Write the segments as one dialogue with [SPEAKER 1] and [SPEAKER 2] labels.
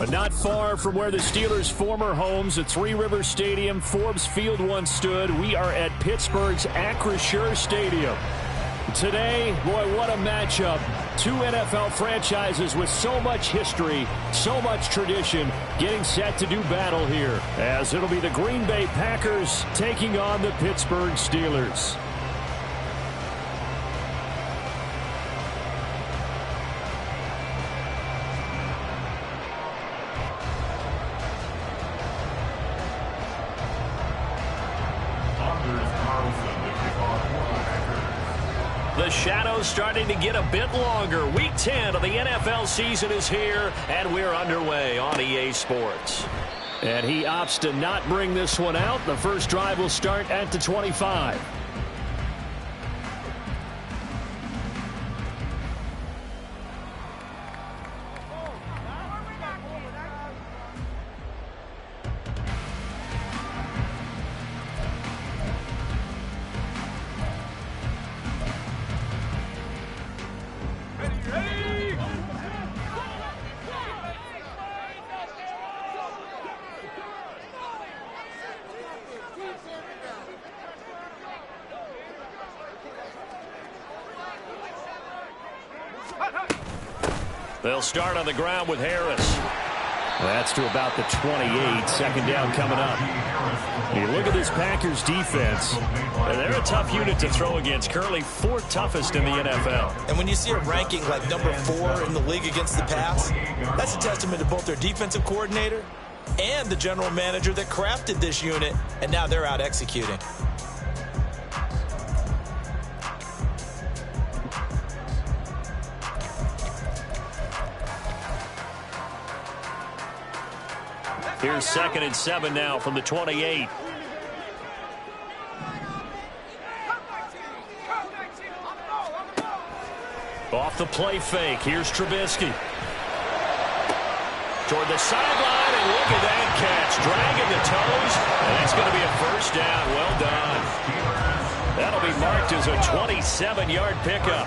[SPEAKER 1] But not far from where the Steelers' former homes at Three Rivers Stadium, Forbes Field once stood, we are at Pittsburgh's Acrisure Stadium. Today, boy, what a matchup. Two NFL franchises with so much history, so much tradition, getting set to do battle here, as it'll be the Green Bay Packers taking on the Pittsburgh Steelers. The shadow's starting to get a bit longer. Week 10 of the NFL season is here, and we're underway on EA Sports. And he opts to not bring this one out. The first drive will start at the 25. They'll start on the ground with Harris. That's to about the 28. Second down coming up. You look at this Packers defense. They're a tough unit to throw against. Currently fourth toughest in the NFL.
[SPEAKER 2] And when you see a ranking like number 4 in the league against the pass, that's a testament to both their defensive coordinator and the general manager that crafted this unit, and now they're out executing.
[SPEAKER 1] Here's 2nd and 7 now from the 28. Off the play fake. Here's Trubisky. Toward the sideline, and look at that catch. Dragging the toes, and that's going to be a first down. Well done. That'll be marked as a 27-yard pickup.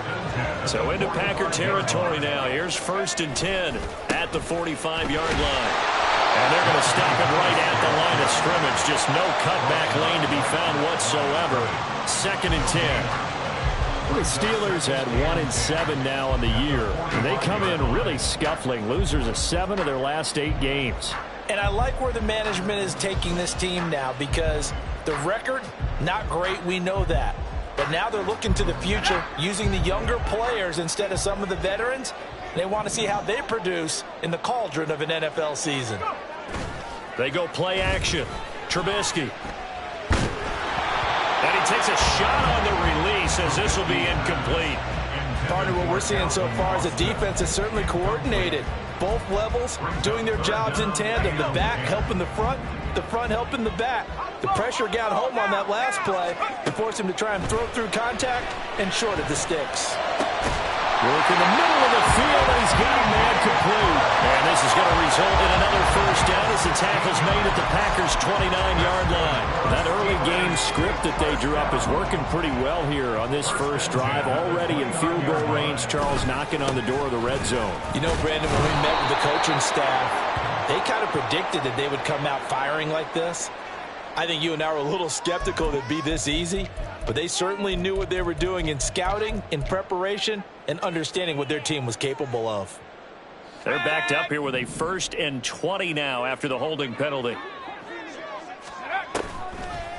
[SPEAKER 1] So into Packer territory now. Here's 1st and 10 at the 45-yard line. And they're going to stop it right at the line of scrimmage. Just no cutback lane to be found whatsoever. 2nd and 10. The Steelers at 1-7 now on the year. And they come in really scuffling. Losers of 7 of their last 8 games.
[SPEAKER 2] And I like where the management is taking this team now, because the record, not great, we know that. But now they're looking to the future, using the younger players instead of some of the veterans. They want to see how they produce in the cauldron of an NFL season.
[SPEAKER 1] They go play action. Trubisky. And he takes a shot on the release, as this will be incomplete.
[SPEAKER 2] Partner, what we're seeing so far is the defense is certainly coordinated. Both levels doing their jobs in tandem. The back helping the front helping the back. The pressure got home on that last play to force him to try and throw through contact and short of the sticks.
[SPEAKER 1] Work in the middle of the field, and he's got a man complete. And this is going to result in another first down as the tackle's made at the Packers' 29-yard line. That early game script that they drew up is working pretty well here on this first drive. Already in field goal range, Charles, knocking on the door of the red zone.
[SPEAKER 2] You know, Brandon, when we met with the coaching staff, they kind of predicted that they would come out firing like this. I think you and I were a little skeptical that it'd be this easy, but they certainly knew what they were doing in scouting, in preparation, and understanding what their team was capable of.
[SPEAKER 1] They're backed up here with a 1st and 20 now after the holding penalty.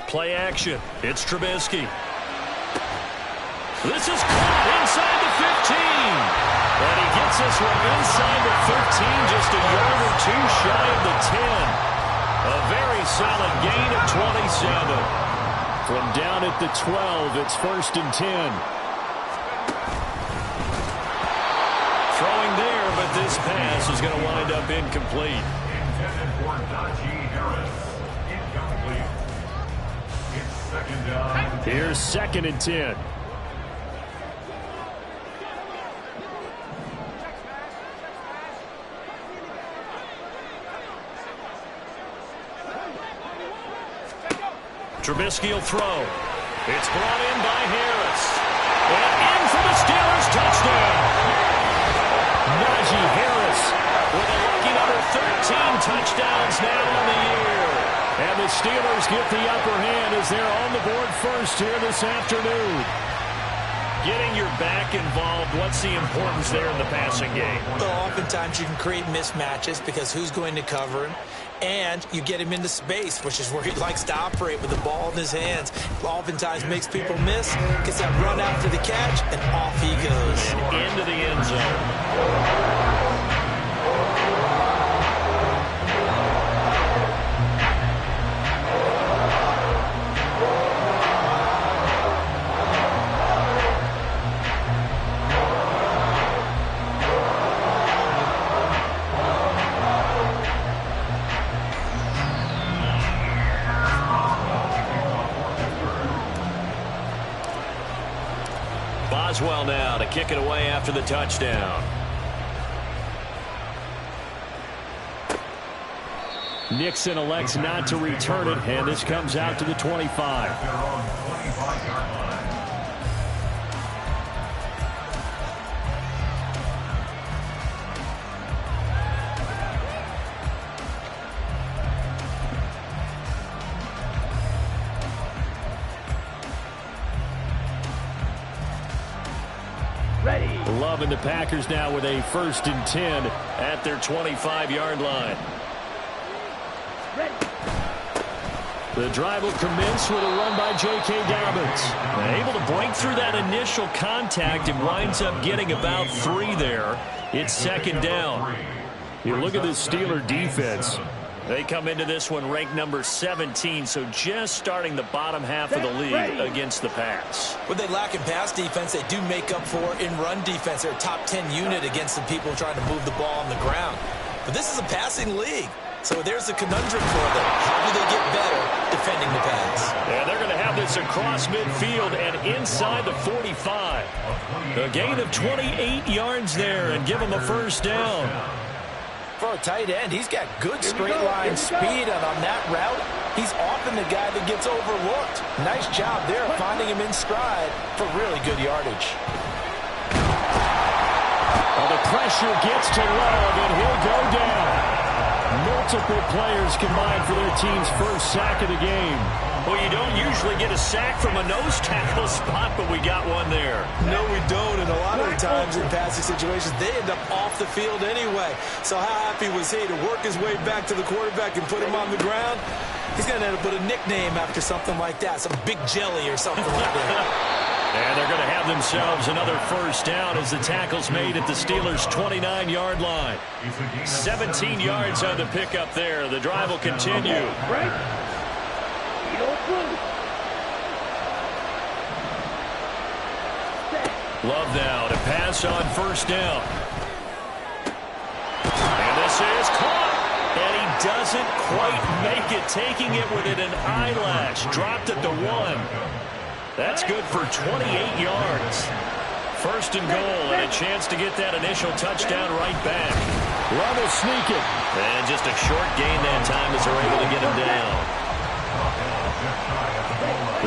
[SPEAKER 1] Play action. It's Trubisky. This is caught inside the 15. And he gets this one inside the 13, just a yard or two shy of the 10. A very solid gain of 27. From down at the 12, it's 1st and 10. Throwing there, but this pass is going to wind up incomplete.
[SPEAKER 3] Intended for Najee Harris. Incomplete. It's 2nd down.
[SPEAKER 1] Here's 2nd and 10. Trubisky will throw. It's brought in by Harris. And in for the Steelers touchdown. Najee Harris with a lucky number 13 touchdowns now on the year. And the Steelers get the upper hand as they're on the board first here this afternoon. Getting your back involved, what's the importance there in the passing game?
[SPEAKER 2] Well, oftentimes you can create mismatches because who's going to cover him? And you get him into space, which is where he likes to operate with the ball in his hands. Oftentimes makes people miss, gets that run after the catch, and off he goes.
[SPEAKER 1] And into the end zone. Boswell now to kick it away after the touchdown. Nixon elects not to return it, and this comes out to the 25. Loving the Packers now with a 1st and 10 at their 25-yard line. The drive will commence with a run by J.K. Dobbins. Able to break through that initial contact and winds up getting about 3 there. It's 2nd down. You look at this Steeler defense. They come into this one ranked number 17, so just starting the bottom half of the league against the pass.
[SPEAKER 2] What they lack in pass defense, they do make up for in run defense. They're a top 10 unit against the people trying to move the ball on the ground. But this is a passing league, so there's a conundrum for them. How do they get better defending the pass?
[SPEAKER 1] And they're going to have this across midfield and inside the 45. A gain of 28 yards there and give them a 1st down.
[SPEAKER 2] For a tight end, he's got good straight line speed, and on that route, he's often the guy that gets overlooked. Nice job there finding him in stride for really good yardage.
[SPEAKER 1] Well, the pressure gets to Love, and he'll go down. Multiple players combined for their team's 1st sack of the game. Well, you don't usually get a sack from a nose tackle spot, but we got one there.
[SPEAKER 2] No, we don't, and a lot of the times in passing situations, they end up off the field anyway. So how happy was he to work his way back to the quarterback and put him on the ground? He's going to end up with a nickname after something like that, some Big Jelly or something like that.
[SPEAKER 1] And they're going to have themselves another 1st down as the tackle's made at the Steelers' 29-yard line. 17 yards on the pickup there. The drive will continue. Love now to pass on 1st down. And this is caught. And he doesn't quite make it, taking it with an eyelash. Dropped at the 1. That's good for 28 yards. 1st and goal, and a chance to get that initial touchdown right back. Love will sneak it. And just a short gain that time as they're able to get him down.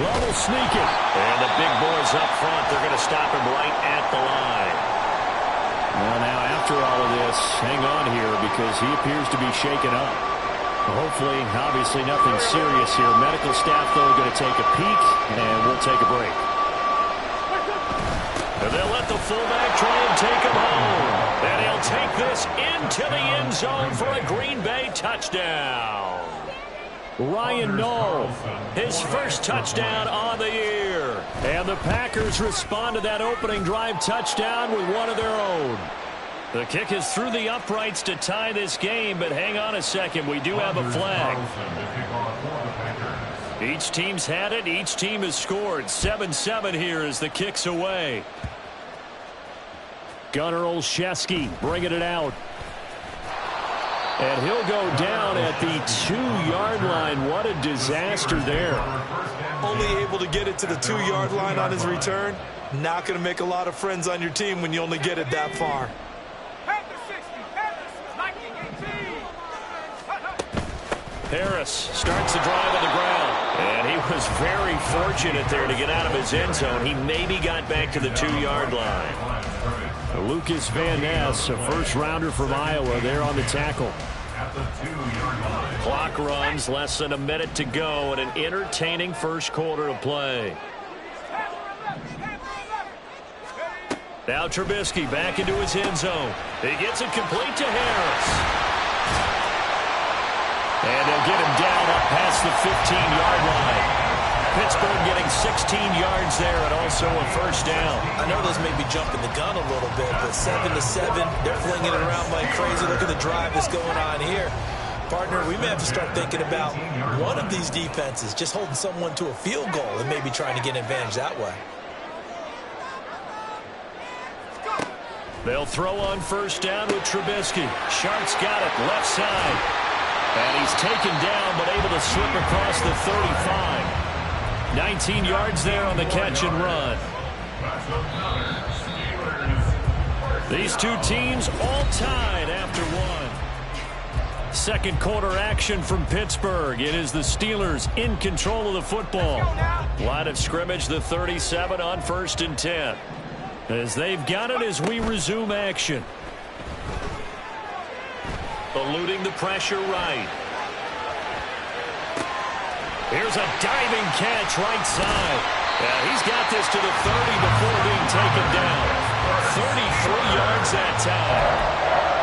[SPEAKER 1] Love will sneak it. And the big boys up front, they're going to stop him right at the line. Well, now after all of this, hang on here because he appears to be shaken up. Hopefully, obviously nothing serious here. Medical staff, though, going to take a peek, and we'll take a break. And they'll let the fullback try and take him home. And he'll take this into the end zone for a Green Bay touchdown. Ryan Knoll, his 1st touchdown on the year. And the Packers respond to that opening drive touchdown with one of their own. The kick is through the uprights to tie this game, but hang on a second. We do have a flag. Each team's had it. Each team has scored. 7-7 here as the kick's away. Gunnar Olszewski bringing it out. And he'll go down at the 2-yard line. What a disaster there.
[SPEAKER 2] Only able to get it to the 2-yard line on his return. Not going to make a lot of friends on your team when you only get it that far.
[SPEAKER 1] Harris starts the drive on the ground. And he was very fortunate there to get out of his end zone. He maybe got back to the 2-yard line. Lucas Van Ness, a 1st-rounder from Iowa, there on the tackle.
[SPEAKER 3] 22-yard line.
[SPEAKER 1] Clock runs, less than a minute to go, and an entertaining first quarter of play. Now Trubisky back into his end zone. He gets it complete to Harris. And they'll get him down up past the 15-yard line. Pittsburgh getting 16 yards there and also a first down.
[SPEAKER 2] I know this may be jumping the gun a little bit, but 7-7, they're flinging it around like crazy. Look at the drive that's going on here. Partner, we may have to start thinking about one of these defenses just holding someone to a field goal and maybe trying to get an advantage that way.
[SPEAKER 1] They'll throw on first down with Trubisky. Sharp's got it left side. And he's taken down but able to slip across the 35. 19 yards there on the catch and run. These two teams all tied after one. Second quarter action from Pittsburgh. It is the Steelers in control of the football. Line of scrimmage, the 37 on 1st and 10. As they've got it as we resume action. Eluding the pressure right. Here's a diving catch right side. Yeah, he's got this to the 30 before being taken down. 33 yards that time.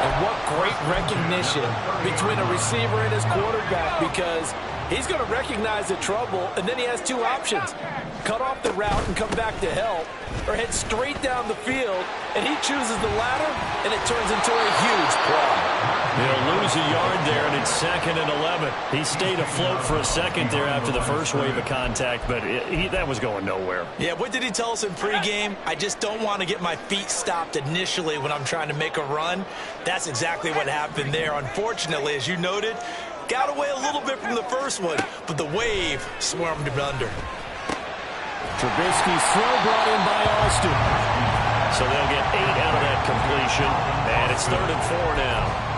[SPEAKER 2] And what great recognition between a receiver and his quarterback, because he's going to recognize the trouble, and then he has two options. Cut off the route and come back to help, or head straight down the field, and he chooses the latter, and it turns into a huge play.
[SPEAKER 1] He'll lose a yard there, and it's 2nd and 11. He stayed afloat for a second there after the first wave of contact, but that was going nowhere.
[SPEAKER 2] Yeah, what did he tell us in pregame? I just don't want to get my feet stopped initially when I'm trying to make a run. That's exactly what happened there. Unfortunately, as you noted, got away a little bit from the first one, but the wave swarmed him under.
[SPEAKER 1] Trubisky's throw brought in by Austin. So they'll get 8 out of that completion, and it's 3rd and 4 now.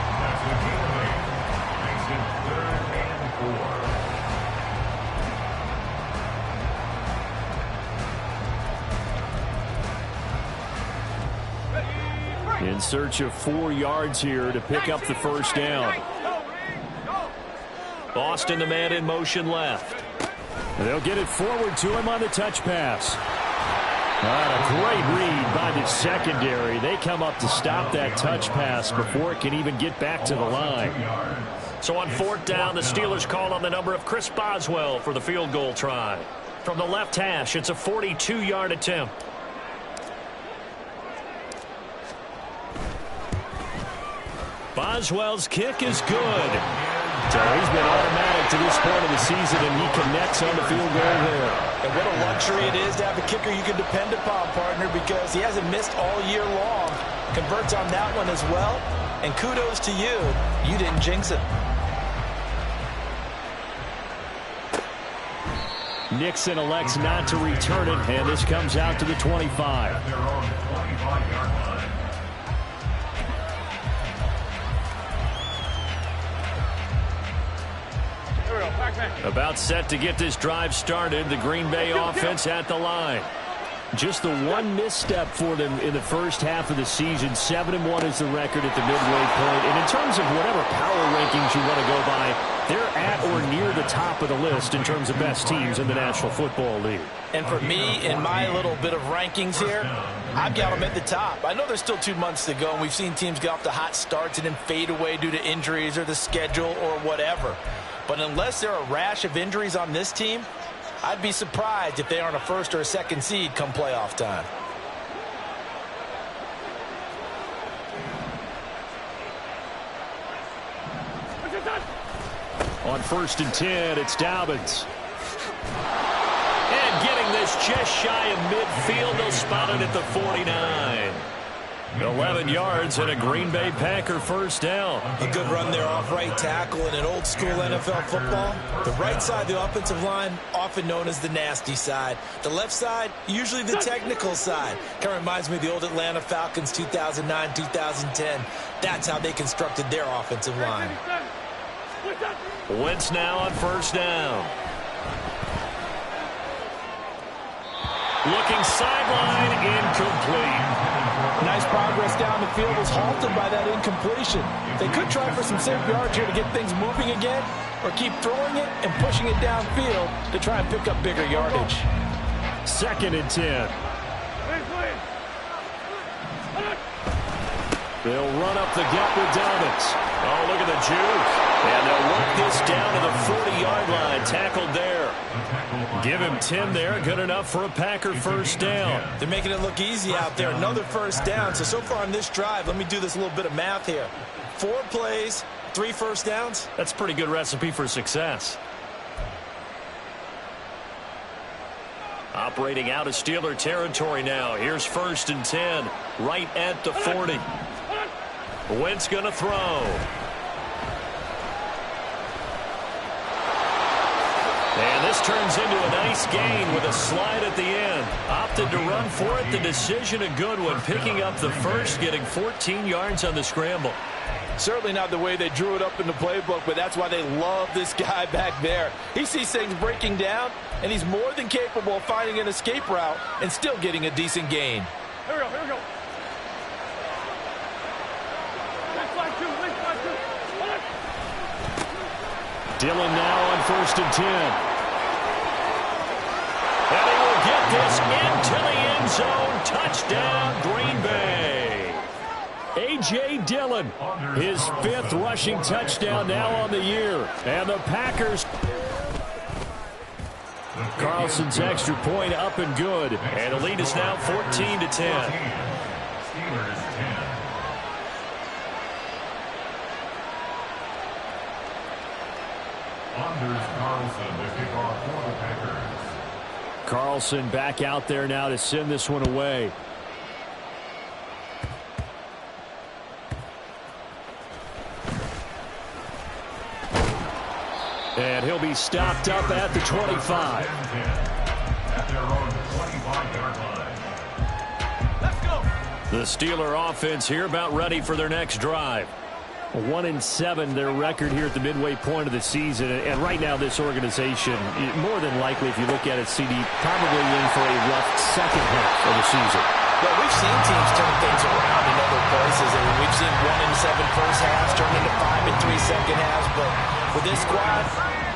[SPEAKER 1] In search of 4 yards here to pick up the first down. Austin, the man in motion left. They'll get it forward to him on the touch pass. A great read by the secondary. They come up to stop that touch pass before it can even get back to the line. So on 4th down, the Steelers call on the number of Chris Boswell for the field goal try. From the left hash, it's a 42-yard attempt. Boswell's kick is good. So he's been automatic to this point of the season, and he connects on the field goal there.
[SPEAKER 2] And what a luxury it is to have a kicker you can depend upon, partner, because he hasn't missed all year long. Converts on that one as well. And kudos to you. You didn't jinx it.
[SPEAKER 1] Nixon elects not to return it, and this comes out to the 25.
[SPEAKER 3] Their own 25-yard line.
[SPEAKER 1] About set to get this drive started. The Green Bay offense at the line. Just the one misstep for them in the first half of the season. 7-1 is the record at the midway point. And in terms of whatever power rankings you want to go by, they're at or near the top of the list in terms of best teams in the National Football League.
[SPEAKER 2] And for me, in my little bit of rankings here, I've got them at the top. I know there's still 2 months to go, and we've seen teams get off to hot starts and then fade away due to injuries or the schedule or whatever. But unless there are a rash of injuries on this team, I'd be surprised if they aren't a 1st or a 2nd seed come playoff time.
[SPEAKER 1] On 1st and 10, it's Dobbins. And getting this just shy of midfield, they'll spot it at the 49. 11 yards and a Green Bay Packer first down.
[SPEAKER 2] A good run there off right tackle in an old school NFL football. The right side of the offensive line, often known as the nasty side. The left side, usually the technical side. Kind of reminds me of the old Atlanta Falcons 2009, 2010. That's how they constructed their offensive line.
[SPEAKER 1] Wentz now on first down. Looking sideline, incomplete.
[SPEAKER 2] Nice progress down the field was halted by that incompletion. They could try for some safe yards here to get things moving again, or keep throwing it and pushing it downfield to try and pick up bigger yardage.
[SPEAKER 1] 2nd and 10. They'll run up the gut with Dobbins. Oh, look at the juke. And they'll work this down to the 40-yard line. Tackled there. Give him 10 there. Good enough for a Packer first down.
[SPEAKER 2] They're making it look easy out there. Another first down. So far on this drive, let me do this little bit of math here. 4 plays, 3 first downs.
[SPEAKER 1] That's a pretty good recipe for success. Operating out of Steeler territory now. Here's 1st and 10. Right at the 40. Wentz going to throw. And this turns into a nice gain with a slide at the end. Opted to run for it. The decision a good one. Picking up the first, getting 14 yards on the scramble.
[SPEAKER 2] Certainly not the way they drew it up in the playbook, but that's why they love this guy back there. He sees things breaking down, and he's more than capable of finding an escape route and still getting a decent gain.
[SPEAKER 4] Here we go, here we go.
[SPEAKER 1] Dillon now on 1st and 10. And he will get this into the end zone. Touchdown, Green Bay. A.J. Dillon, his 5th rushing touchdown now on the year. And the Packers. Carlson's extra point up and good. And the lead is now 14-10.
[SPEAKER 3] Steelers 10. Anders Carlson, the kickoff for the Packers.
[SPEAKER 1] Carlson back out there now to send this one away. And he'll be stopped up at the 25.
[SPEAKER 3] At their own 25-yard line.
[SPEAKER 4] Let's go.
[SPEAKER 1] The Steeler offense here about ready for their next drive. 1-7 their record here at the midway point of the season, and right now this organization, more than likely if you look at it, CD, probably in for a rough second half of the season.
[SPEAKER 2] Well, we've seen teams turn things around in other places. I mean, we've seen 1-7 first halves turn into 5-3 second halves, but with this squad,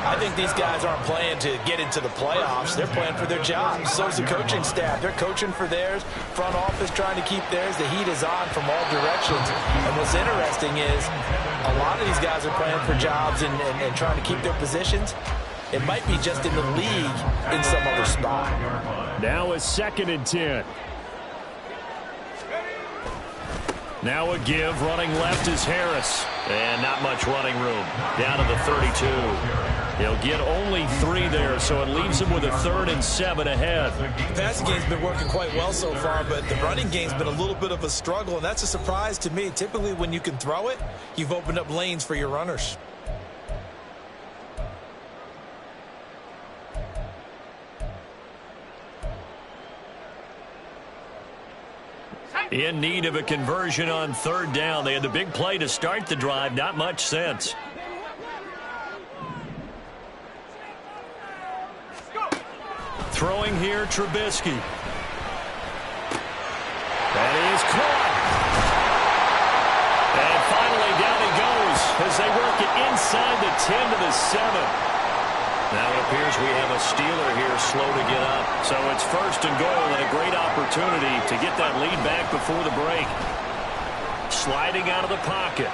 [SPEAKER 2] I think these guys aren't playing to get into the playoffs. They're playing for their jobs. So's the coaching staff. They're coaching for theirs. Front office trying to keep theirs. The heat is on from all directions. And what's interesting is a lot of these guys are playing for jobs and trying to keep their positions. It might be just in the league in some other spot.
[SPEAKER 1] Now a 2nd and 10. Now a give. Running left is Harris. And not much running room. Down to the 32. He'll get only 3 there, so it leaves him with a 3rd and 7 ahead.
[SPEAKER 2] The passing game's been working quite well so far, but the running game's been a little bit of a struggle, and that's a surprise to me. Typically, when you can throw it, you've opened up lanes for your runners.
[SPEAKER 1] In need of a conversion on 3rd down. They had the big play to start the drive. Not much sense. Throwing here, Trubisky. That is caught. And finally down he goes as they work it inside the 10 to the 7. Now it appears we have a Steeler here slow to get up. So it's 1st and goal and a great opportunity to get that lead back before the break. Sliding out of the pocket.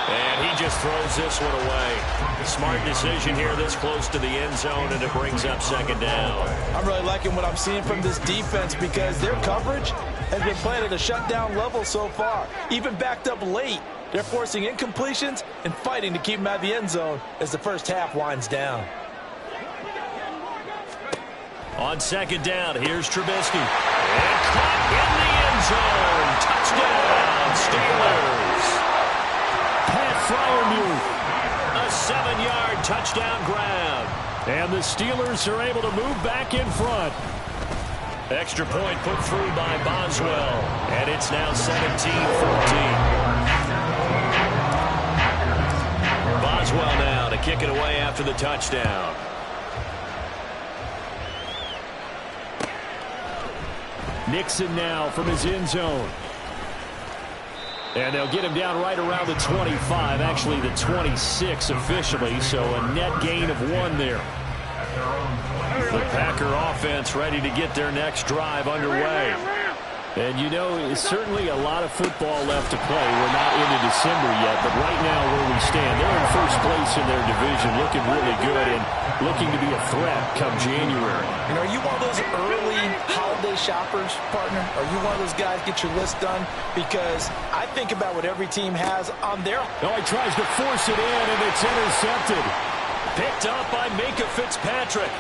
[SPEAKER 1] And he just throws this one away. Smart decision here this close to the end zone, and it brings up 2nd down.
[SPEAKER 2] I'm really liking what I'm seeing from this defense because their coverage has been playing at a shutdown level so far. Even backed up late, they're forcing incompletions and fighting to keep them out of the end zone as the first half winds down.
[SPEAKER 1] On 2nd down, here's Trubisky. And caught in the end zone. Touchdown, Steelers. Pat Fryermuth, a 7-yard touchdown grab. And the Steelers are able to move back in front. Extra point put through by Boswell. And it's now 17-14. Boswell now to kick it away after the touchdown. Nixon now from his end zone. And they'll get him down right around the 25, actually the 26 officially, so a net gain of 1 there. The Packer offense ready to get their next drive underway. And you know, it's certainly a lot of football left to play. We're not into December yet, but right now where we stand, they're in first place in their division, looking really good and looking to be a threat come January.
[SPEAKER 2] And are you one of those early holiday shoppers, partner? Are you one of those guys get your list done? Because I think about what every team has on their...
[SPEAKER 1] Oh, he tries to force it in, and it's intercepted. Picked up by Minka Fitzpatrick.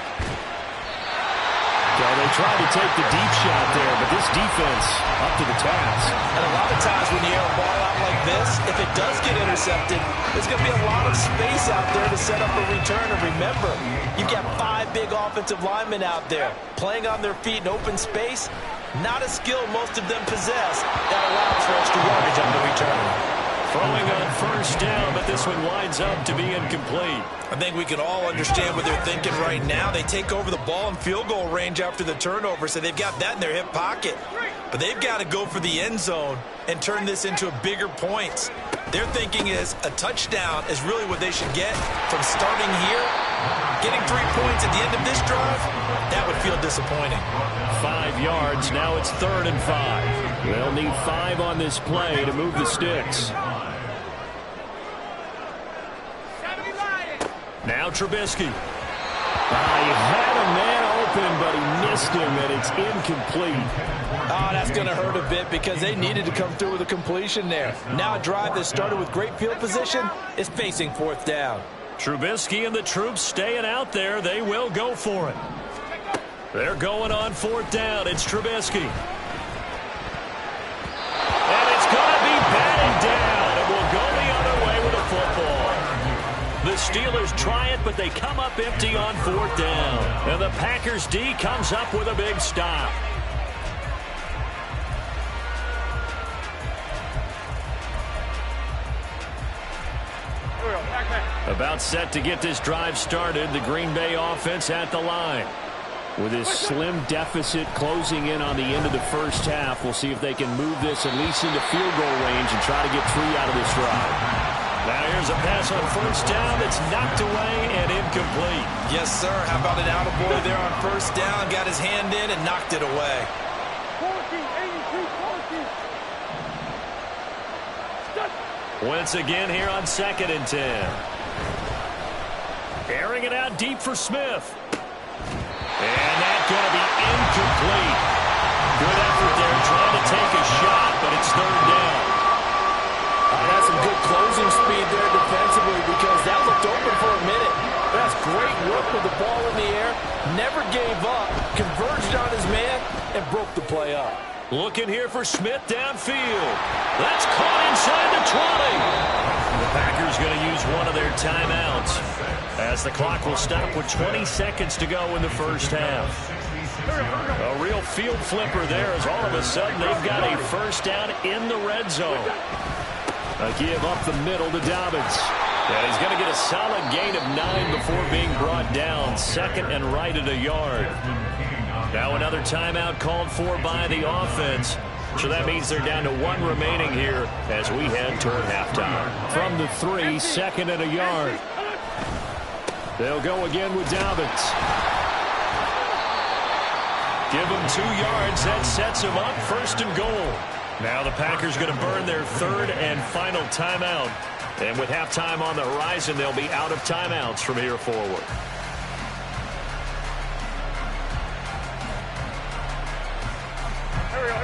[SPEAKER 1] So they tried to take the deep shot there, but this defense up to the task.
[SPEAKER 2] And a lot of times when you air a ball out like this, if it does get intercepted, there's going to be a lot of space out there to set up a return. And remember, you've got 5 big offensive linemen out there playing on their feet in open space. Not a skill most of them possess. That allows for extra yardage on the return.
[SPEAKER 1] Throwing on first down, but this one winds up to be incomplete.
[SPEAKER 2] I think we can all understand what they're thinking right now. They take over the ball in field goal range after the turnover, so they've got that in their hip pocket. But they've got to go for the end zone and turn this into a bigger points. Their thinking is a touchdown is really what they should get from starting here. Getting 3 points at the end of this drive, that would feel disappointing.
[SPEAKER 1] 5 yards, now it's 3rd and 5. They'll need 5 on this play to move the sticks. Now Trubisky. He had a man open, but he missed him, and it's incomplete.
[SPEAKER 2] Oh, that's going to hurt a bit because they needed to come through with a completion there. Now a drive that started with great field position is facing 4th down.
[SPEAKER 1] Trubisky and the troops staying out there. They will go for it. They're going on 4th down. It's Trubisky. And it's going to be batted down. It will go the other way with a football. The Steelers try it, but they come up empty on 4th down. And the Packers D comes up with a big stop. About set to get this drive started, the Green Bay offense at the line. With this slim deficit closing in on the end of the first half, we'll see if they can move this at least into field goal range and try to get 3 out of this drive. Now here's a pass on first down that's knocked away and incomplete.
[SPEAKER 2] Yes, sir. How about an attaboy there on first down? Got his hand in and knocked it away.
[SPEAKER 1] Once again here on 2nd and 10. Airing it out deep for Smith. And that's going to be incomplete. Good effort there trying to take a shot, but it's 3rd down.
[SPEAKER 2] That's some good closing speed there defensively because that looked open for a minute. That's great work with the ball in the air. Never gave up. Converged on his man and broke the play up.
[SPEAKER 1] Looking here for Smith downfield. That's caught inside the 20. The Packers going to use one of their timeouts as the clock will stop with 20 seconds to go in the first half. A real field flipper there as all of a sudden they've got a first down in the red zone. A give up the middle to Dobbins. And he's going to get a solid gain of 9 before being brought down. 2nd and right at a yard. Now another timeout called for by the offense. So that means they're down to 1 remaining here as we head toward halftime. From the 3, 2nd and a yard. They'll go again with Dobbins. Give him 2 yards. That sets him up 1st and goal. Now the Packers going to burn their 3rd and final timeout. And with halftime on the horizon, they'll be out of timeouts from here forward.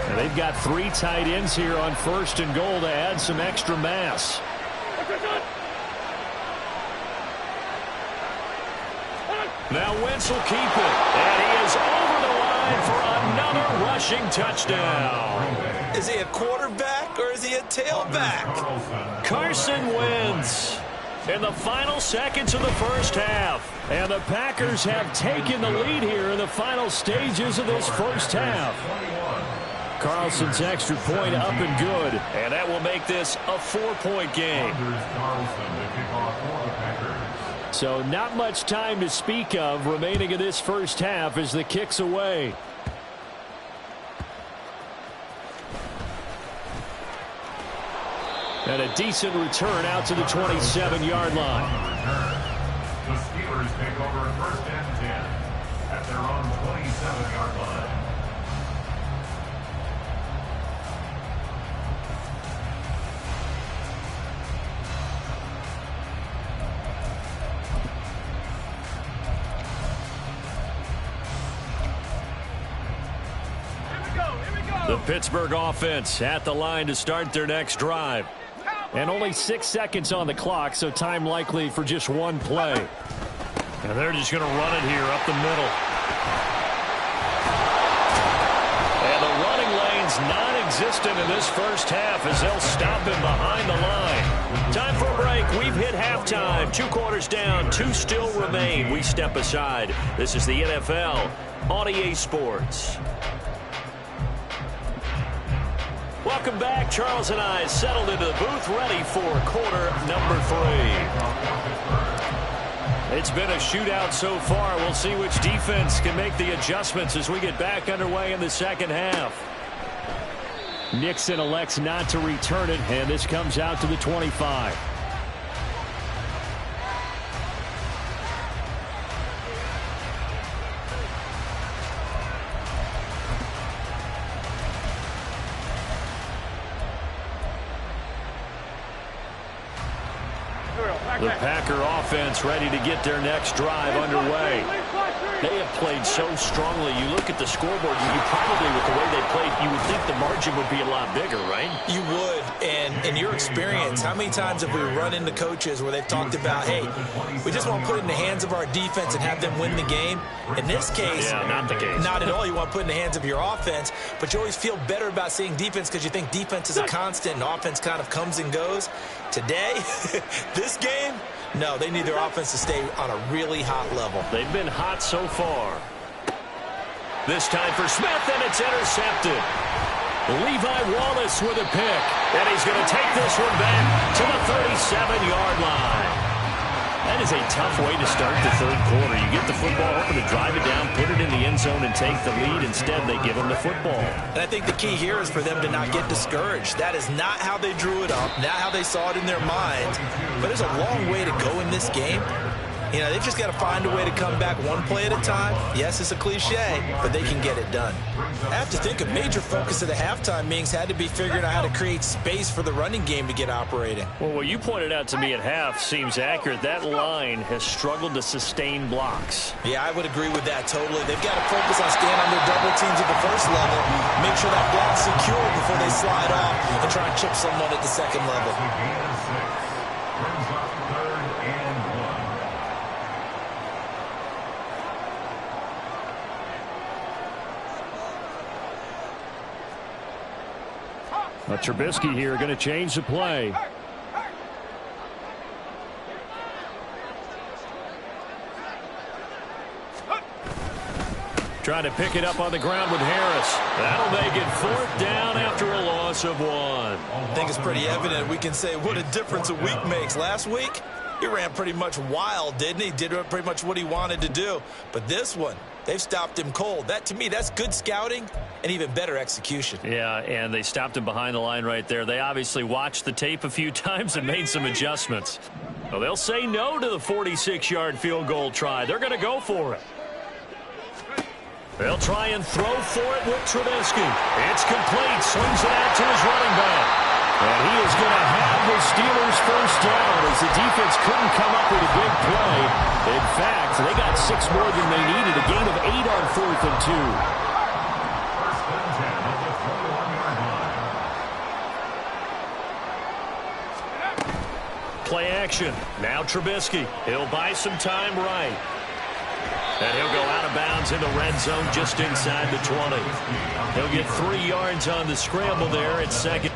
[SPEAKER 1] And they've got 3 tight ends here on 1st and goal to add some extra mass. Now Wentz will keep it. And he is over the line for another rushing touchdown.
[SPEAKER 2] Is he a quarterback or is he a tailback?
[SPEAKER 1] Carson Wentz in the final seconds of the first half. And the Packers have taken the lead here in the final stages of this first half. Carlson's extra point up and good. And that will make this a 4-point game. So not much time to speak of remaining in this first half as the kick's away. And a decent return out to the 27-yard line.
[SPEAKER 3] The Steelers take over first and 10 at their own 27-yard line.
[SPEAKER 1] The Pittsburgh offense at the line to start their next drive. And only 6 seconds on the clock, so time likely for just one play. And they're just going to run it here up the middle. And the running lane's non-existent in this first half as they'll stop him behind the line. Time for a break. We've hit halftime. 2 quarters down, 2 still remain. We step aside. This is the NFL on EA Sports. Welcome back. Charles and I settled into the booth, ready for quarter number 3. It's been a shootout so far. We'll see which defense can make the adjustments as we get back underway in the second half. Nixon elects not to return it, and this comes out to the 25. The Packer offense ready to get their next drive underway. They have played so strongly. You look at the scoreboard, you probably, with the way they played, you would think the margin would be a lot bigger, right?
[SPEAKER 2] You would. And in your experience, how many times have we run into coaches where they've talked about, hey, we just want to put it in the hands of our defense and have them win the game? In this case,
[SPEAKER 1] not the case.
[SPEAKER 2] Not at all. You want to put it in the hands of your offense, but you always feel better about seeing defense because you think defense is a constant and offense kind of comes and goes. Today, this game, no, they need their offense to stay on a really hot level.
[SPEAKER 1] They've been hot so far. This time for Smith, and it's intercepted. Levi Wallace with a pick, and he's going to take this one back to the 37-yard line. That is a tough way to start the third quarter. You get the football, hoping to drive it down, put it in the end zone, and take the lead. Instead, they give them the football.
[SPEAKER 2] And I think the key here is for them to not get discouraged. That is not how they drew it up, not how they saw it in their minds. But there's a long way to go in this game. You know, they've just got to find a way to come back one play at a time. Yes, it's a cliche, but they can get it done. I have to think a major focus of the halftime meetings had to be figuring out how to create space for the running game to get operating.
[SPEAKER 1] Well, what you pointed out to me at half seems accurate. That line has struggled to sustain blocks.
[SPEAKER 2] Yeah, I would agree with that totally. They've got to focus on staying on their double teams at the first level, make sure that block's secure before they slide off and try and chip someone at the second level.
[SPEAKER 1] But Trubisky here going to change the play. Trying to pick it up on the ground with Harris. That'll make it 4th down after a loss of 1.
[SPEAKER 2] I think it's pretty evident. We can say what a difference a week makes. Last week, he ran pretty much wild, didn't he? Did pretty much what he wanted to do. But this one, they've stopped him cold. That, to me, that's good scouting and even better execution.
[SPEAKER 1] Yeah, and they stopped him behind the line right there. They obviously watched the tape a few times and made some adjustments. Well, they'll say no to the 46-yard field goal try. They're going to go for it. They'll try and throw for it with Trubisky. It's complete. Swings it out to his running back. And he is going to have the Steelers' first down as the defense couldn't come up with a big play. In fact, they got 6 more than they needed. A gain of 8 on 4th and 2. Play action. Now Trubisky. He'll buy some time right. And he'll go out of bounds in the red zone just inside the 20. He'll get 3 yards on the scramble there at second.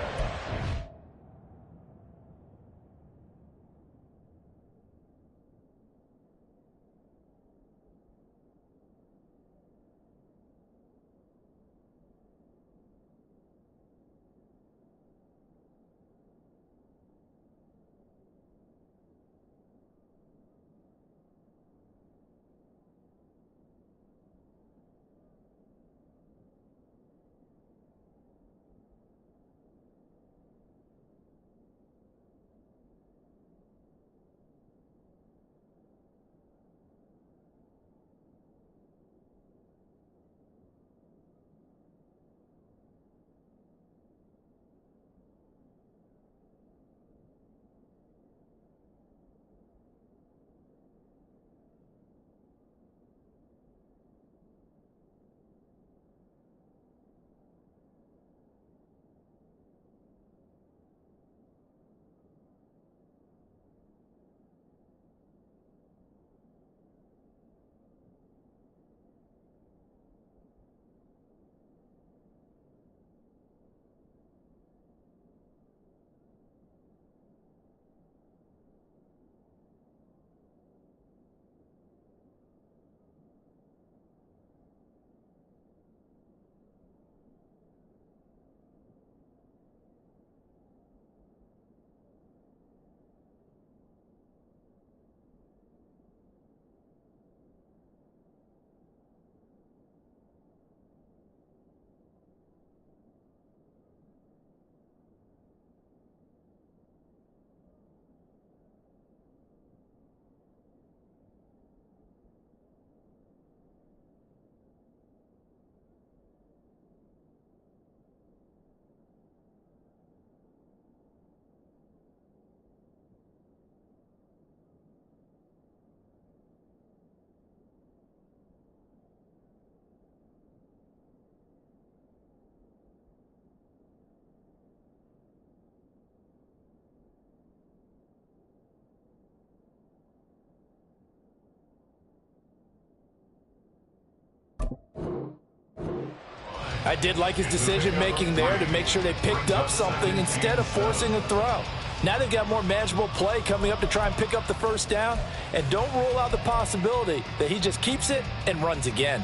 [SPEAKER 2] I did like his decision-making there to make sure they picked up something instead of forcing a throw. Now they've got more manageable play coming up to try and pick up the first down. And don't rule out the possibility that he just keeps it and runs again.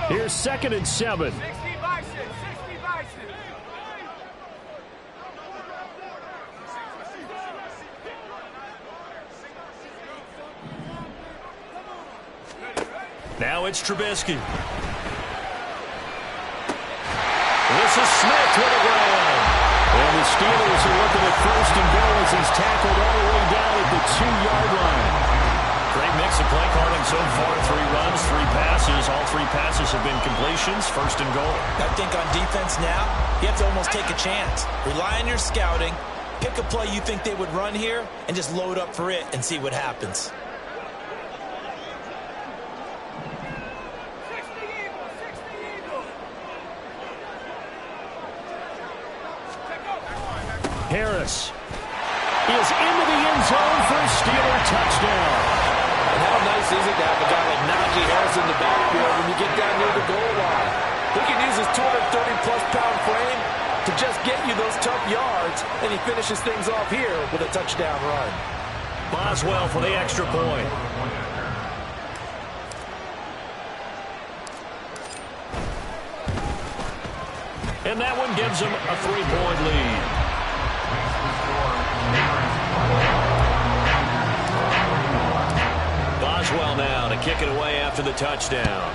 [SPEAKER 1] Here's 2nd and 7.
[SPEAKER 4] 60 Bison, 60 Bison.
[SPEAKER 1] Now it's Trubisky. This is Smith with a grab. And the Steelers are looking at 1st and goal as he's tackled all the way down at the 2-yard line. Great mix of play calling so far. 3 runs, 3 passes. All 3 passes have been completions. 1st and goal.
[SPEAKER 2] I think on defense now, you have to almost take a chance. Rely on your scouting. Pick a play you think they would run here and just load up for it and see what happens.
[SPEAKER 1] Harris is into the end zone for a Steeler touchdown.
[SPEAKER 2] And how nice is it to have a guy like Najee Harris in the backfield when you get down near the goal line? He can use his 230-plus pound frame to just get you those tough yards, and he finishes things off here with a touchdown run.
[SPEAKER 1] Boswell for the extra point. And that one gives him a 3-point lead. Boswell now to kick it away after the touchdown.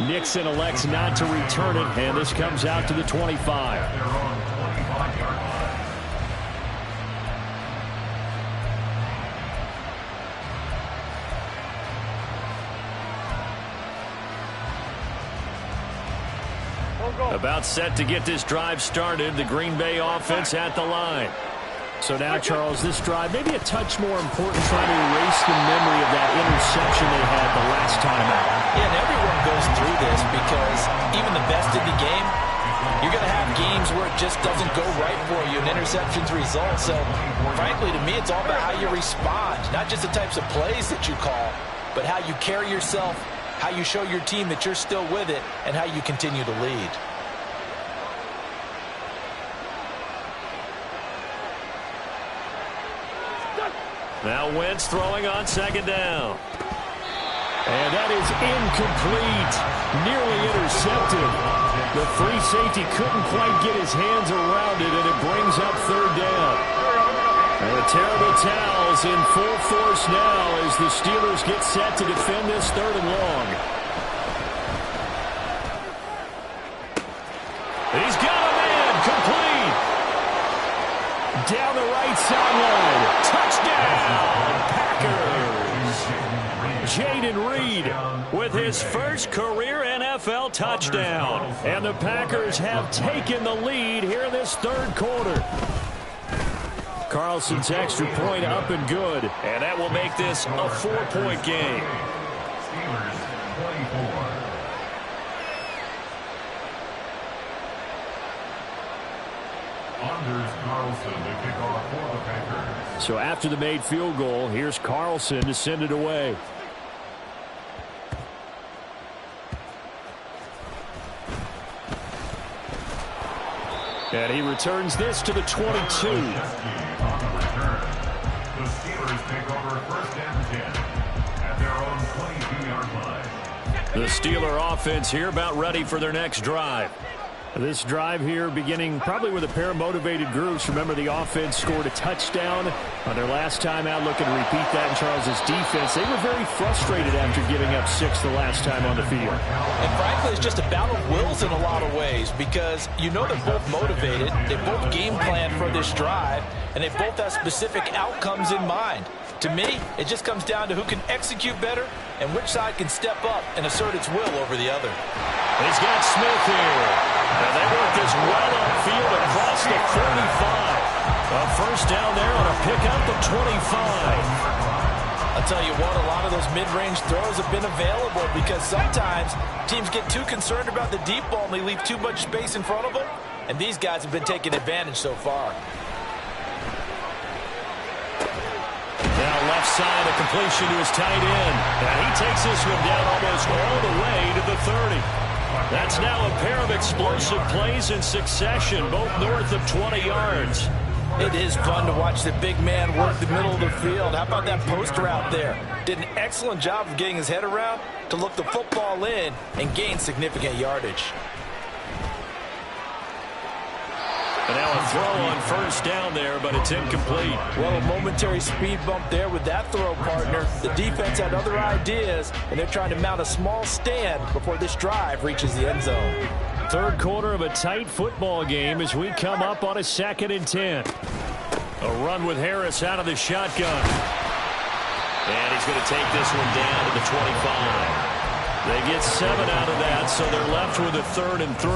[SPEAKER 1] Nixon elects not to return it, and this comes out to the 25. About set to get this drive started. The Green Bay offense at the line. So now, Charles, this drive maybe a touch more important, trying to erase the memory of that interception they had the last time out.
[SPEAKER 2] Yeah, and everyone goes through this because even the best in the game, you're going to have games where it just doesn't go right for you and interceptions result. So, frankly, to me, it's all about how you respond, not just the types of plays that you call, but how you carry yourself, how you show your team that you're still with it, and how you continue to lead.
[SPEAKER 1] Now Wentz throwing on 2nd down. And that is incomplete. Nearly intercepted. The free safety couldn't quite get his hands around it, and it brings up 3rd down. And the terrible towels in full force now as the Steelers get set to defend this 3rd and long. He's got a man complete. Down the right sideline. Touchdown, Packers. Jayden Reed with his first career NFL touchdown. And the Packers have taken the lead here in this 3rd quarter. Carlson's extra point up and good. And that will make this a 4-point game.
[SPEAKER 3] Steelers 24. Anders Carlson to kick off for the Packers.
[SPEAKER 1] So after the made field goal, here's Carlson to send it away. And he returns this to the 22.
[SPEAKER 3] On the return, the Steelers take over 1st and 10 at their own 22-yard line.
[SPEAKER 1] The Steeler offense here about ready for their next drive. This drive here beginning probably with a pair of motivated groups. Remember, the offense scored a touchdown on their last time out. Looking to repeat that in Charles's defense. They were very frustrated after giving up 6 the last time on the field.
[SPEAKER 2] And frankly, it's just a battle of wills in a lot of ways because you know they're both motivated. They both game plan for this drive, and they both have specific outcomes in mind. To me, it just comes down to who can execute better and which side can step up and assert its will over the other.
[SPEAKER 1] He's got Smith here. And they work this well upfield across the 45. A first down there on a pickup of 25.
[SPEAKER 2] I'll tell you what, a lot of those mid-range throws have been available because sometimes teams get too concerned about the deep ball and they leave too much space in front of them. And these guys have been taking advantage so far.
[SPEAKER 1] Now left side, a Completion to his tight end. And he takes this one down almost all the way to the 30. That's now a pair of explosive plays in succession, both north of 20 yards.
[SPEAKER 2] It is fun to watch the big man work the middle of the field. How about that post route there? Did an excellent job of getting his head around to look the football in and gain significant yardage.
[SPEAKER 1] And now a throw on first down there, but it's incomplete.
[SPEAKER 2] Well, a momentary speed bump there with that throw, partner. The defense had other ideas, and they're trying to mount a small stand before this drive reaches the end zone.
[SPEAKER 1] Third quarter of a tight football game as we come up on a 2nd and 10. A run with Harris out of the shotgun. And he's going to take this one down to the 25. They get 7 out of that, so they're left with a 3rd and 3.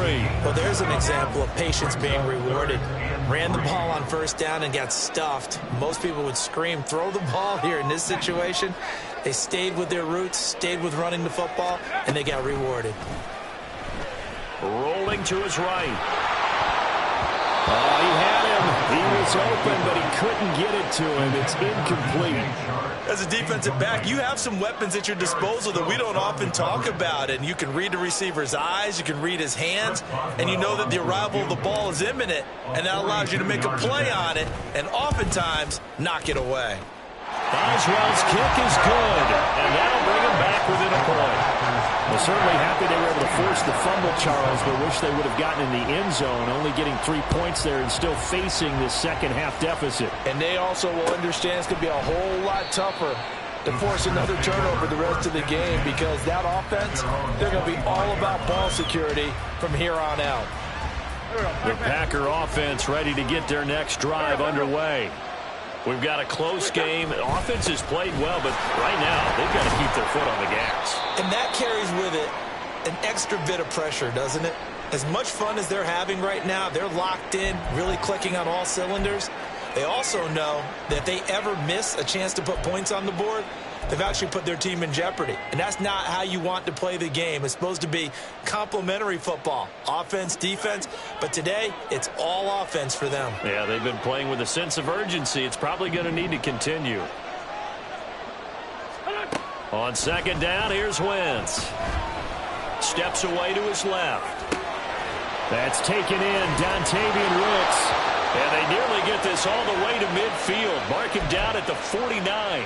[SPEAKER 2] Well, there's an example of patience being rewarded. Ran the ball on first down and got stuffed. Most people would scream, throw the ball here. In this situation, they stayed with their roots, stayed with running the football, and they got rewarded.
[SPEAKER 1] Rolling to his right. Oh, he had him. He was open, but he couldn't get it to him. It's incomplete.
[SPEAKER 2] As a defensive back, you have some weapons at your disposal that we don't often talk about. And you can read the receiver's eyes, you can read his hands, and you know that the arrival of the ball is imminent. And that allows you to make a play on it and oftentimes knock it away.
[SPEAKER 1] Boswell's kick is good, and that'll bring him back within a point.
[SPEAKER 5] Well, certainly happy they were able to force the fumble, Charles, but wish they would have gotten in the end zone, only getting 3 points there and still facing this second-half deficit.
[SPEAKER 2] And they also will understand it's going to be a whole lot tougher to force another turnover the rest of the game because that offense, they're going to be all about ball security from here on out.
[SPEAKER 1] The Packer offense ready to get their next drive underway. We've got a close game. Offense has played well, but right now they've got to keep their foot on the gas.
[SPEAKER 2] And that carries with it an extra bit of pressure, doesn't it? As much fun as they're having right now, they're locked in, really clicking on all cylinders. They also know that if they ever miss a chance to put points on the board, they've actually put their team in jeopardy. And that's not how you want to play the game. It's supposed to be complementary football, offense, defense. But today, it's all offense for them.
[SPEAKER 1] Yeah, they've been playing with a sense of urgency. It's probably going to need to continue. On 2nd down, here's Wentz. Steps away to his left.
[SPEAKER 5] That's taken in, Dontavian Wicks.
[SPEAKER 1] And they nearly get this all the way to midfield. Mark him down at the 49.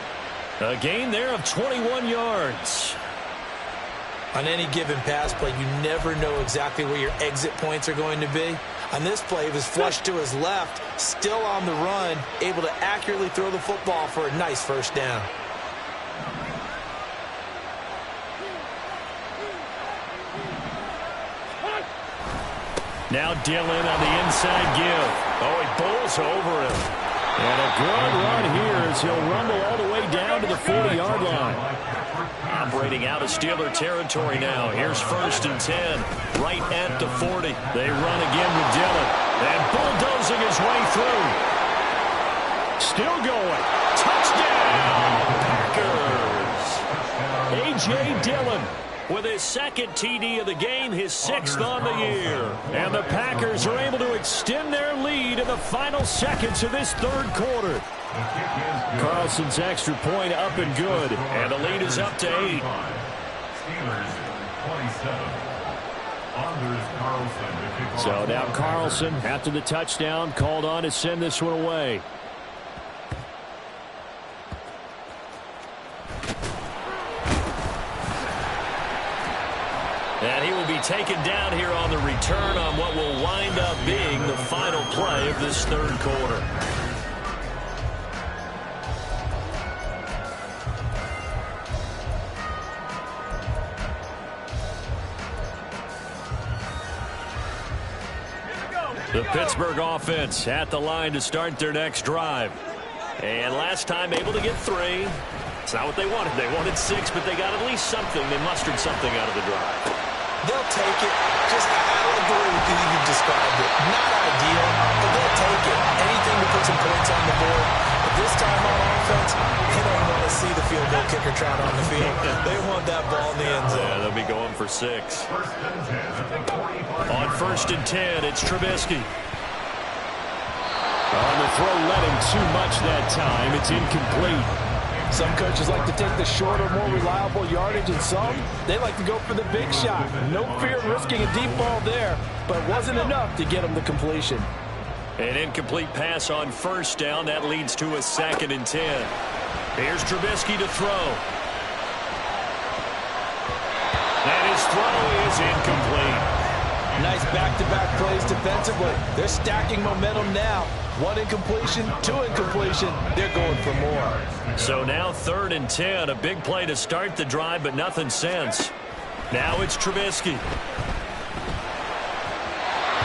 [SPEAKER 1] A gain there of 21 yards.
[SPEAKER 2] On any given pass play, you never know exactly where your exit points are going to be. On this play, he was flushed to his left, still on the run, able to accurately throw the football for a nice first down.
[SPEAKER 1] Now Dillon on the inside give. Oh, he bowls over him.
[SPEAKER 5] And a good run here as he'll rumble all the way down to the 40-yard line.
[SPEAKER 1] Operating out of Steeler territory now. Here's 1st and 10, right at the 40. They run again with Dillon. And bulldozing his way through. Still going. Touchdown, Packers. A.J. Dillon with his 2nd TD of the game, his 6th on the year.
[SPEAKER 5] And the Packers are able to extend their lead in the final seconds of this 3rd quarter. Carlson's extra point up and good.
[SPEAKER 1] And the lead is up to 8.
[SPEAKER 3] Steelers 27. Anders Carlson.
[SPEAKER 5] So now Carlson, after the touchdown, called on to send this one away.
[SPEAKER 1] And he will be taken down here on the return on what will wind up being the final play of this 3rd quarter. The Pittsburgh offense at the line to start their next drive. And last time able to get 3. It's not what they wanted. They wanted 6, but they got at least something. They mustered something out of the drive.
[SPEAKER 2] They'll take it. Just, I like the way you've described it. Not ideal, but they'll take it. Anything to put some points on the board. But this time on offense, they don't want to see the field goal kicker trot on the field. They want that ball in the end zone.
[SPEAKER 1] Yeah, they'll be going for 6. On 1st and 10, it's Trubisky.
[SPEAKER 5] On the throw, let him too much that time. It's incomplete.
[SPEAKER 2] Some coaches like to take the shorter, more reliable yardage, and some, they like to go for the big shot. No fear of risking a deep ball there, but it wasn't enough to get them the completion.
[SPEAKER 5] An incomplete pass on first down. That leads to a 2nd and 10. Here's Trubisky to throw. And his throw is incomplete.
[SPEAKER 2] Nice back-to-back plays defensively. They're stacking momentum now. 1 incompletion, 2 incompletion. They're going for more.
[SPEAKER 5] So now 3rd and 10. A big play to start the drive, but nothing since. Now it's Trubisky.
[SPEAKER 1] He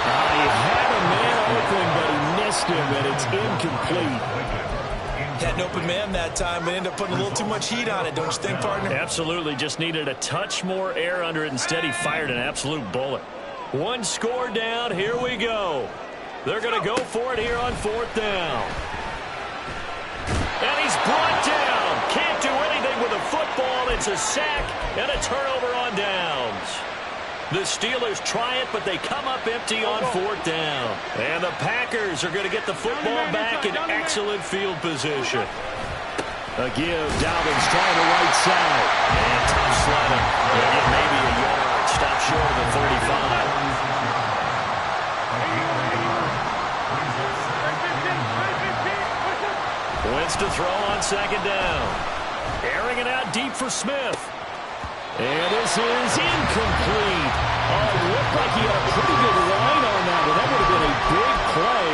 [SPEAKER 1] had a man open, but he missed him, and it's incomplete.
[SPEAKER 2] Had an open man that time, but ended up putting a little too much heat on it, don't you think, partner?
[SPEAKER 5] Absolutely. Just needed a touch more air under it. Instead, he fired an absolute bullet. 1 score down. Here we go. They're going to go for it here on 4th down. And he's brought down. Can't do anything with a football. It's a sack and a turnover on downs. The Steelers try it, but they come up empty on 4th down. And the Packers are going to get the football back in excellent field position. A give. Dalvin's trying the right side. And tough sledding. They'll get maybe a yard. Stop short of the 35. Wins to throw on 2nd down. Airing it out deep for Smith. And this is incomplete. Oh, it looked like he had a pretty good line on that one. That would have been a big play,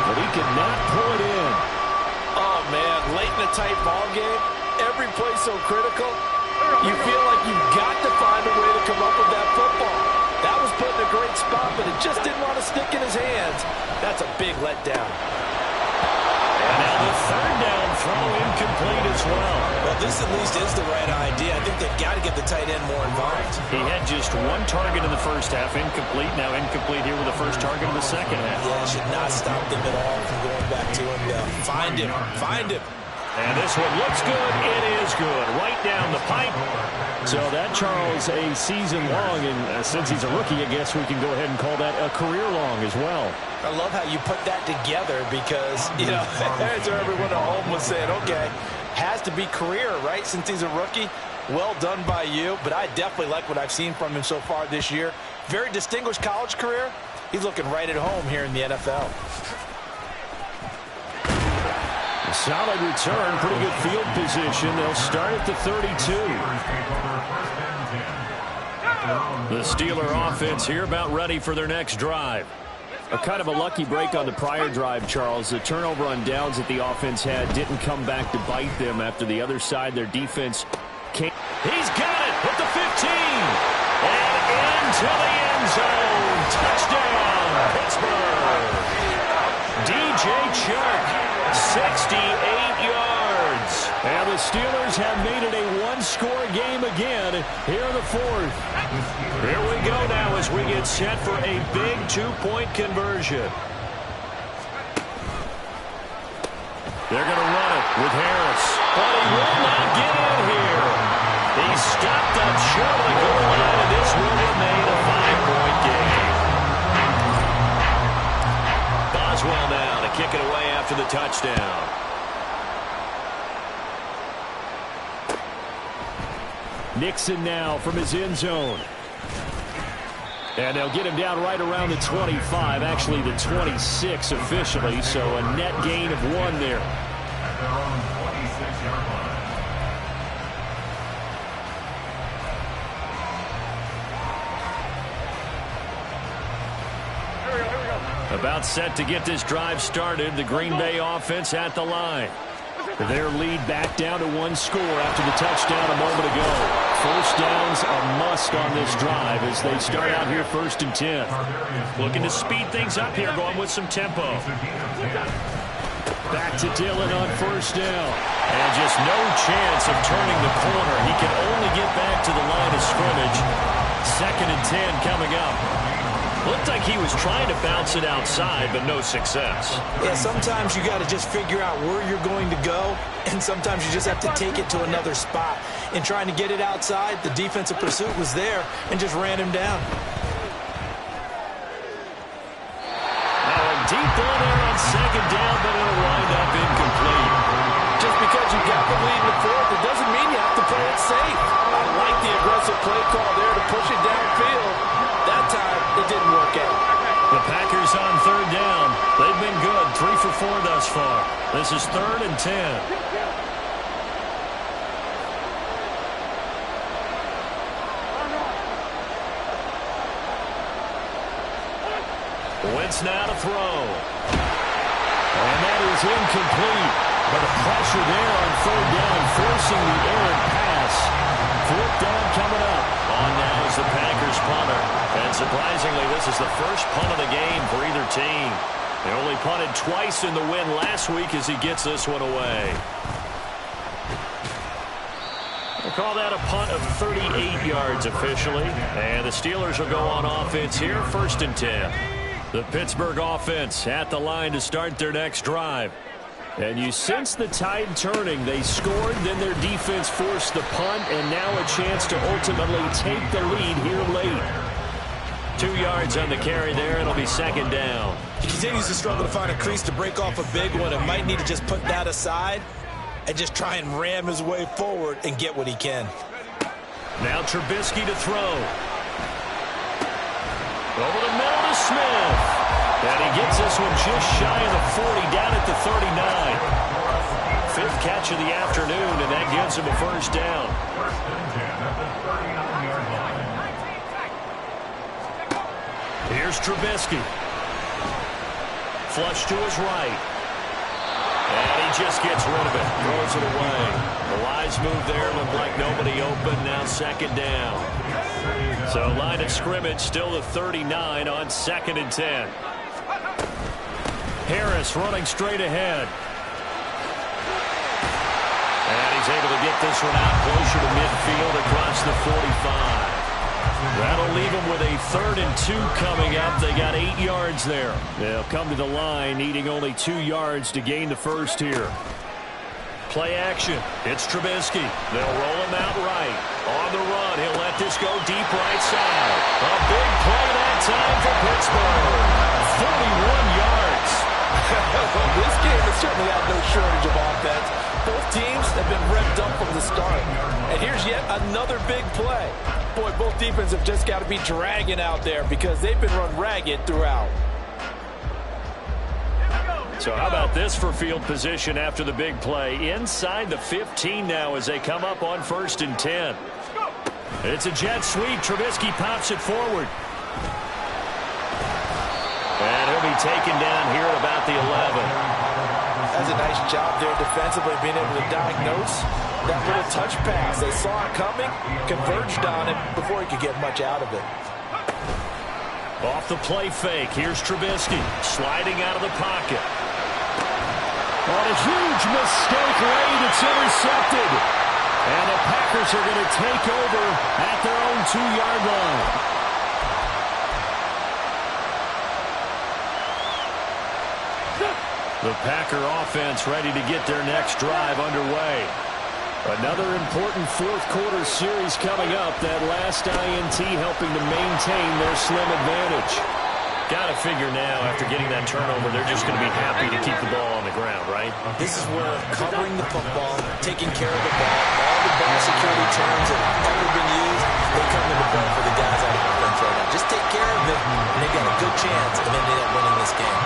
[SPEAKER 5] but he could not pull it in.
[SPEAKER 2] Oh, man, late in a tight ball game, every play so critical. You feel like you've got to find a way to come up with that football. That was put in a great spot, but it just didn't want to stick in his hands. That's a big letdown.
[SPEAKER 5] And now the 3rd down throw incomplete as well.
[SPEAKER 2] Well, this at least is the right idea. I think they've got to get the tight end more involved.
[SPEAKER 5] He had just 1 target in the first half, incomplete. Now incomplete here with the first target in the second half.
[SPEAKER 2] Yeah, should not stop them at all from going back to him. Find him. Find him.
[SPEAKER 5] And this one looks good. It is good. Right down the pipe. So that, Charles, a season long. And since he's a rookie, I guess we can go ahead and call that a career long as well.
[SPEAKER 2] I love how you put that together because, you know, as everyone at home was saying, okay, has to be career, right, since he's a rookie. Well done by you, but I definitely like what I've seen from him so far this year. Very distinguished college career. He's looking right at home here in the NFL.
[SPEAKER 5] Solid return, pretty good field position. They'll start at the 32. The Steeler offense here about ready for their next drive. A kind of a lucky break on the prior drive, Charles. The turnover on downs that the offense had didn't come back to bite them after the other side. Their defense came. He's got it at the 15. And into the end zone. Touchdown, Pittsburgh. DJ Chark. 68 yards. And the Steelers have made it a 1-score game again here in the 4th. Here we go now as we get set for a big 2-point conversion. They're going to run it with Harris. But he will not get in here. He's stopped up short of the goal line, and this will remain a 5-point game. Boswell now to kick it away after the touchdown. Nixon now from his end zone. And they'll get him down right around the 25, actually the 26 officially, so a net gain of 1 there.
[SPEAKER 3] At their own 26-yard line.
[SPEAKER 5] About set to get this drive started. The Green Bay offense at the line. Their lead back down to 1 score after the touchdown a moment ago. First down's a must on this drive as they start out here 1st and 10. Looking to speed things up here, going with some tempo. Back to Dillon on 1st down. And just no chance of turning the corner. He can only get back to the line of scrimmage. 2nd and 10 coming up. Looked like he was trying to bounce it outside, but no success.
[SPEAKER 2] Yeah, sometimes you got to just figure out where you're going to go, and sometimes you just have to take it to another spot. In trying to get it outside, the defensive pursuit was there and just ran him down.
[SPEAKER 5] Now a deep ball there on 2nd down, but it'll wind up incomplete.
[SPEAKER 2] Just because you got the lead in the
[SPEAKER 5] for 4 thus far. This is 3rd and 10. Wentz now to throw. And that is incomplete. But the pressure there on 3rd down, forcing the errant pass. 4th down coming up. On now is the Packers punter. And surprisingly, this is the first punt of the game for either team. They only punted twice in the win last week as he gets this one away. We'll call that a punt of 38 yards officially. And the Steelers will go on offense here, 1st and 10. The Pittsburgh offense at the line to start their next drive. And you sense the tide turning. They scored, then their defense forced the punt, and now a chance to ultimately take the lead here late. 2 yards on the carry there. It'll be 2nd down.
[SPEAKER 2] He continues to struggle to find a crease to break off a big one and might need to just put that aside and just try and ram his way forward and get what he can.
[SPEAKER 5] Now Trubisky to throw. Over the middle to Smith. And he gets this one just shy of the 40, down at the 39. 5th catch of the afternoon, and that gives him a 1st down. Here's Trubisky. Flush to his right. And he just gets rid of it. Throws it away. The wise move there. Looked like nobody open. Now 2nd down. So line of scrimmage still the 39 on 2nd and 10. Harris running straight ahead. And he's able to get this one out closer to midfield across the 45. That'll leave them with a 3rd and 2 coming up. They got 8 yards there. They'll come to the line needing only 2 yards to gain the 1st here. Play action. It's Trubisky. They'll roll him out right. On the run, he'll let this go deep right side. A big play that time for Pittsburgh. 41 yards.
[SPEAKER 2] Well, this game has certainly had no shortage of offense. Both teams have been revved up from the start. And here's yet another big play. Boy, both defenses have just got to be dragging out there because they've been run ragged throughout.
[SPEAKER 5] So how about this for field position after the big play? Inside the 15 now as they come up on 1st and 10. It's a jet sweep. Trubisky pops it forward. And he'll be taken down here at about the 11.
[SPEAKER 2] That's a nice job there defensively, being able to diagnose that little touch pass. They saw it coming, converged on it before he could get much out of it.
[SPEAKER 5] Off the play fake, here's Trubisky sliding out of the pocket. On a huge mistake late, it's intercepted. And the Packers are going to take over at their own 2-yard line. The Packer offense ready to get their next drive underway. Another important 4th quarter series coming up. That last INT helping to maintain their slim advantage. Got to figure now, after getting that turnover, they're just going to be happy to keep the ball on the ground, right?
[SPEAKER 2] This is where covering the football, taking care of the ball, all the ball security terms that have ever been used, they come into play for the guys on offense right now. Just take care of it, and they got a good chance of ending up winning this game.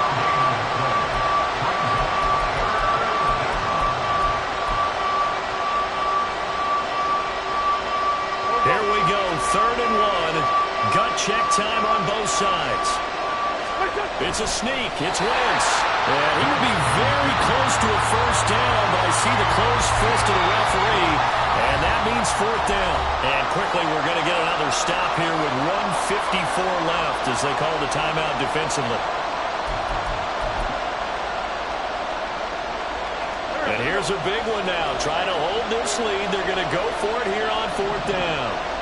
[SPEAKER 5] Here we go, 3rd and 1. Gut check time on both sides. It's a sneak. It's Wentz. And he would be very close to a 1st down, but I see the closed fist of the referee, and that means 4th down. And quickly we're going to get another stop here with 1:54 left as they call the timeout defensively. And here's a big one now. Trying to hold this lead. They're going to go for it here on 4th down.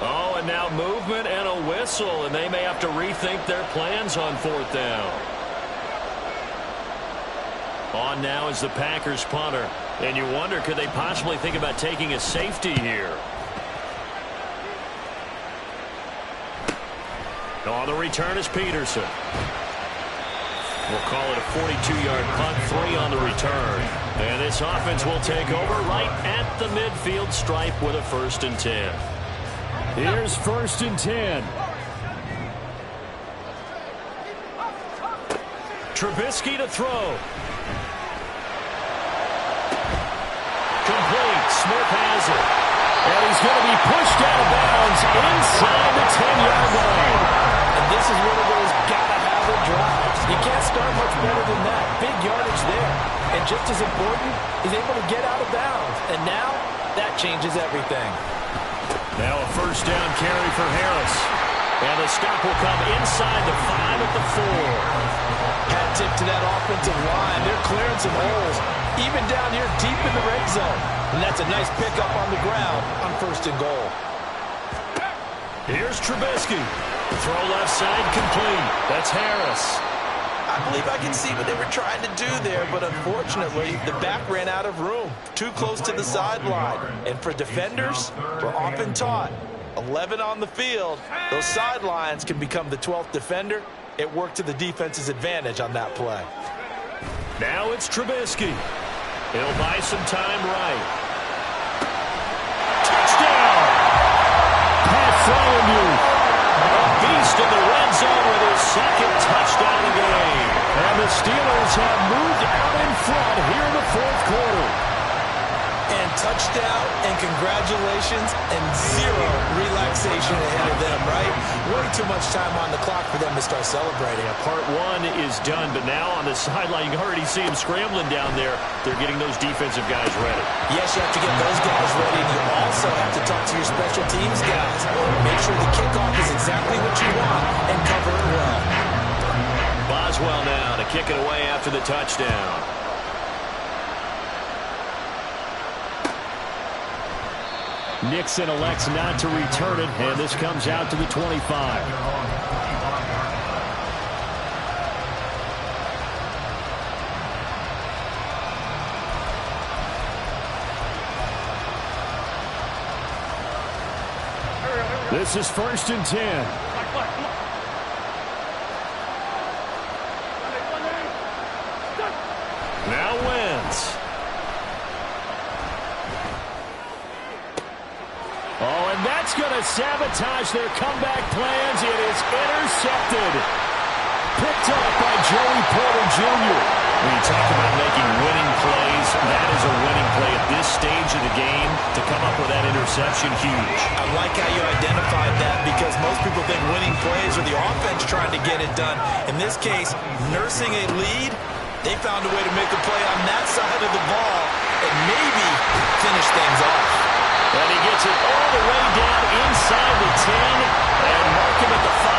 [SPEAKER 5] Oh, and now movement and a whistle, and they may have to rethink their plans on 4th down. On now is the Packers punter. And you wonder, could they possibly think about taking a safety here? On the return is Peterson. We'll call it a 42-yard punt, 3 on the return. And this offense will take over right at the midfield stripe with a 1st and 10. Here's 1st and 10. Trubisky to throw. Complete. Smith has it. And he's going to be pushed out of bounds inside the 10-yard line.
[SPEAKER 2] And this is one of those gotta-have-it drives. You can't start much better than that. Big yardage there. And just as important, he's able to get out of bounds. And now, that changes everything.
[SPEAKER 5] Now a 1st down carry for Harris. And the stop will come inside the 5 at the 4.
[SPEAKER 2] Hat tip to that offensive line. They're clearing some holes, even down here deep in the red zone. And that's a nice pickup on the ground on 1st and goal.
[SPEAKER 5] Here's Trubisky. Throw left side complete. That's Harris.
[SPEAKER 2] I believe I can see what they were trying to do there, but unfortunately, the back ran out of room. Too close to the sideline. And for defenders, we're often taught, 11 on the field, those sidelines can become the 12th defender. It worked to the defense's advantage on that play.
[SPEAKER 5] Now it's Trubisky. He'll buy some time right. Touchdown! Pat Fryermuth. A beast in the red zone with his 2nd touchdown of the game. And the Steelers have moved out in front here in the 4th quarter.
[SPEAKER 2] And touchdown and congratulations and 0 relaxation ahead of them, right? Way too much time on the clock for them to start celebrating.
[SPEAKER 5] Yeah, part 1 is done, but now on the sideline, you can already see him scrambling down there. They're getting those defensive guys ready.
[SPEAKER 2] Yes, you have to get those guys ready, and you also have to talk to your special teams guys. Make sure the kickoff is exactly what you want and cover it well.
[SPEAKER 5] Boswell now to kick it away after the touchdown. Nixon elects not to return it, and this comes out to the 25. This is 1st and 10. Now Wentz. Oh, and that's going to sabotage their comeback plans. It is intercepted. Picked up by Joey Porter Jr. When you talk about making winning plays, that is a winning play at this stage of the game. To come up with that interception, huge.
[SPEAKER 2] I like how you identified that because most people think winning plays are the offense trying to get it done. In this case, nursing a lead, they found a way to make a play on that side of the ball and maybe finish things off.
[SPEAKER 5] And he gets it all the way down inside the 10 and mark him at the 5.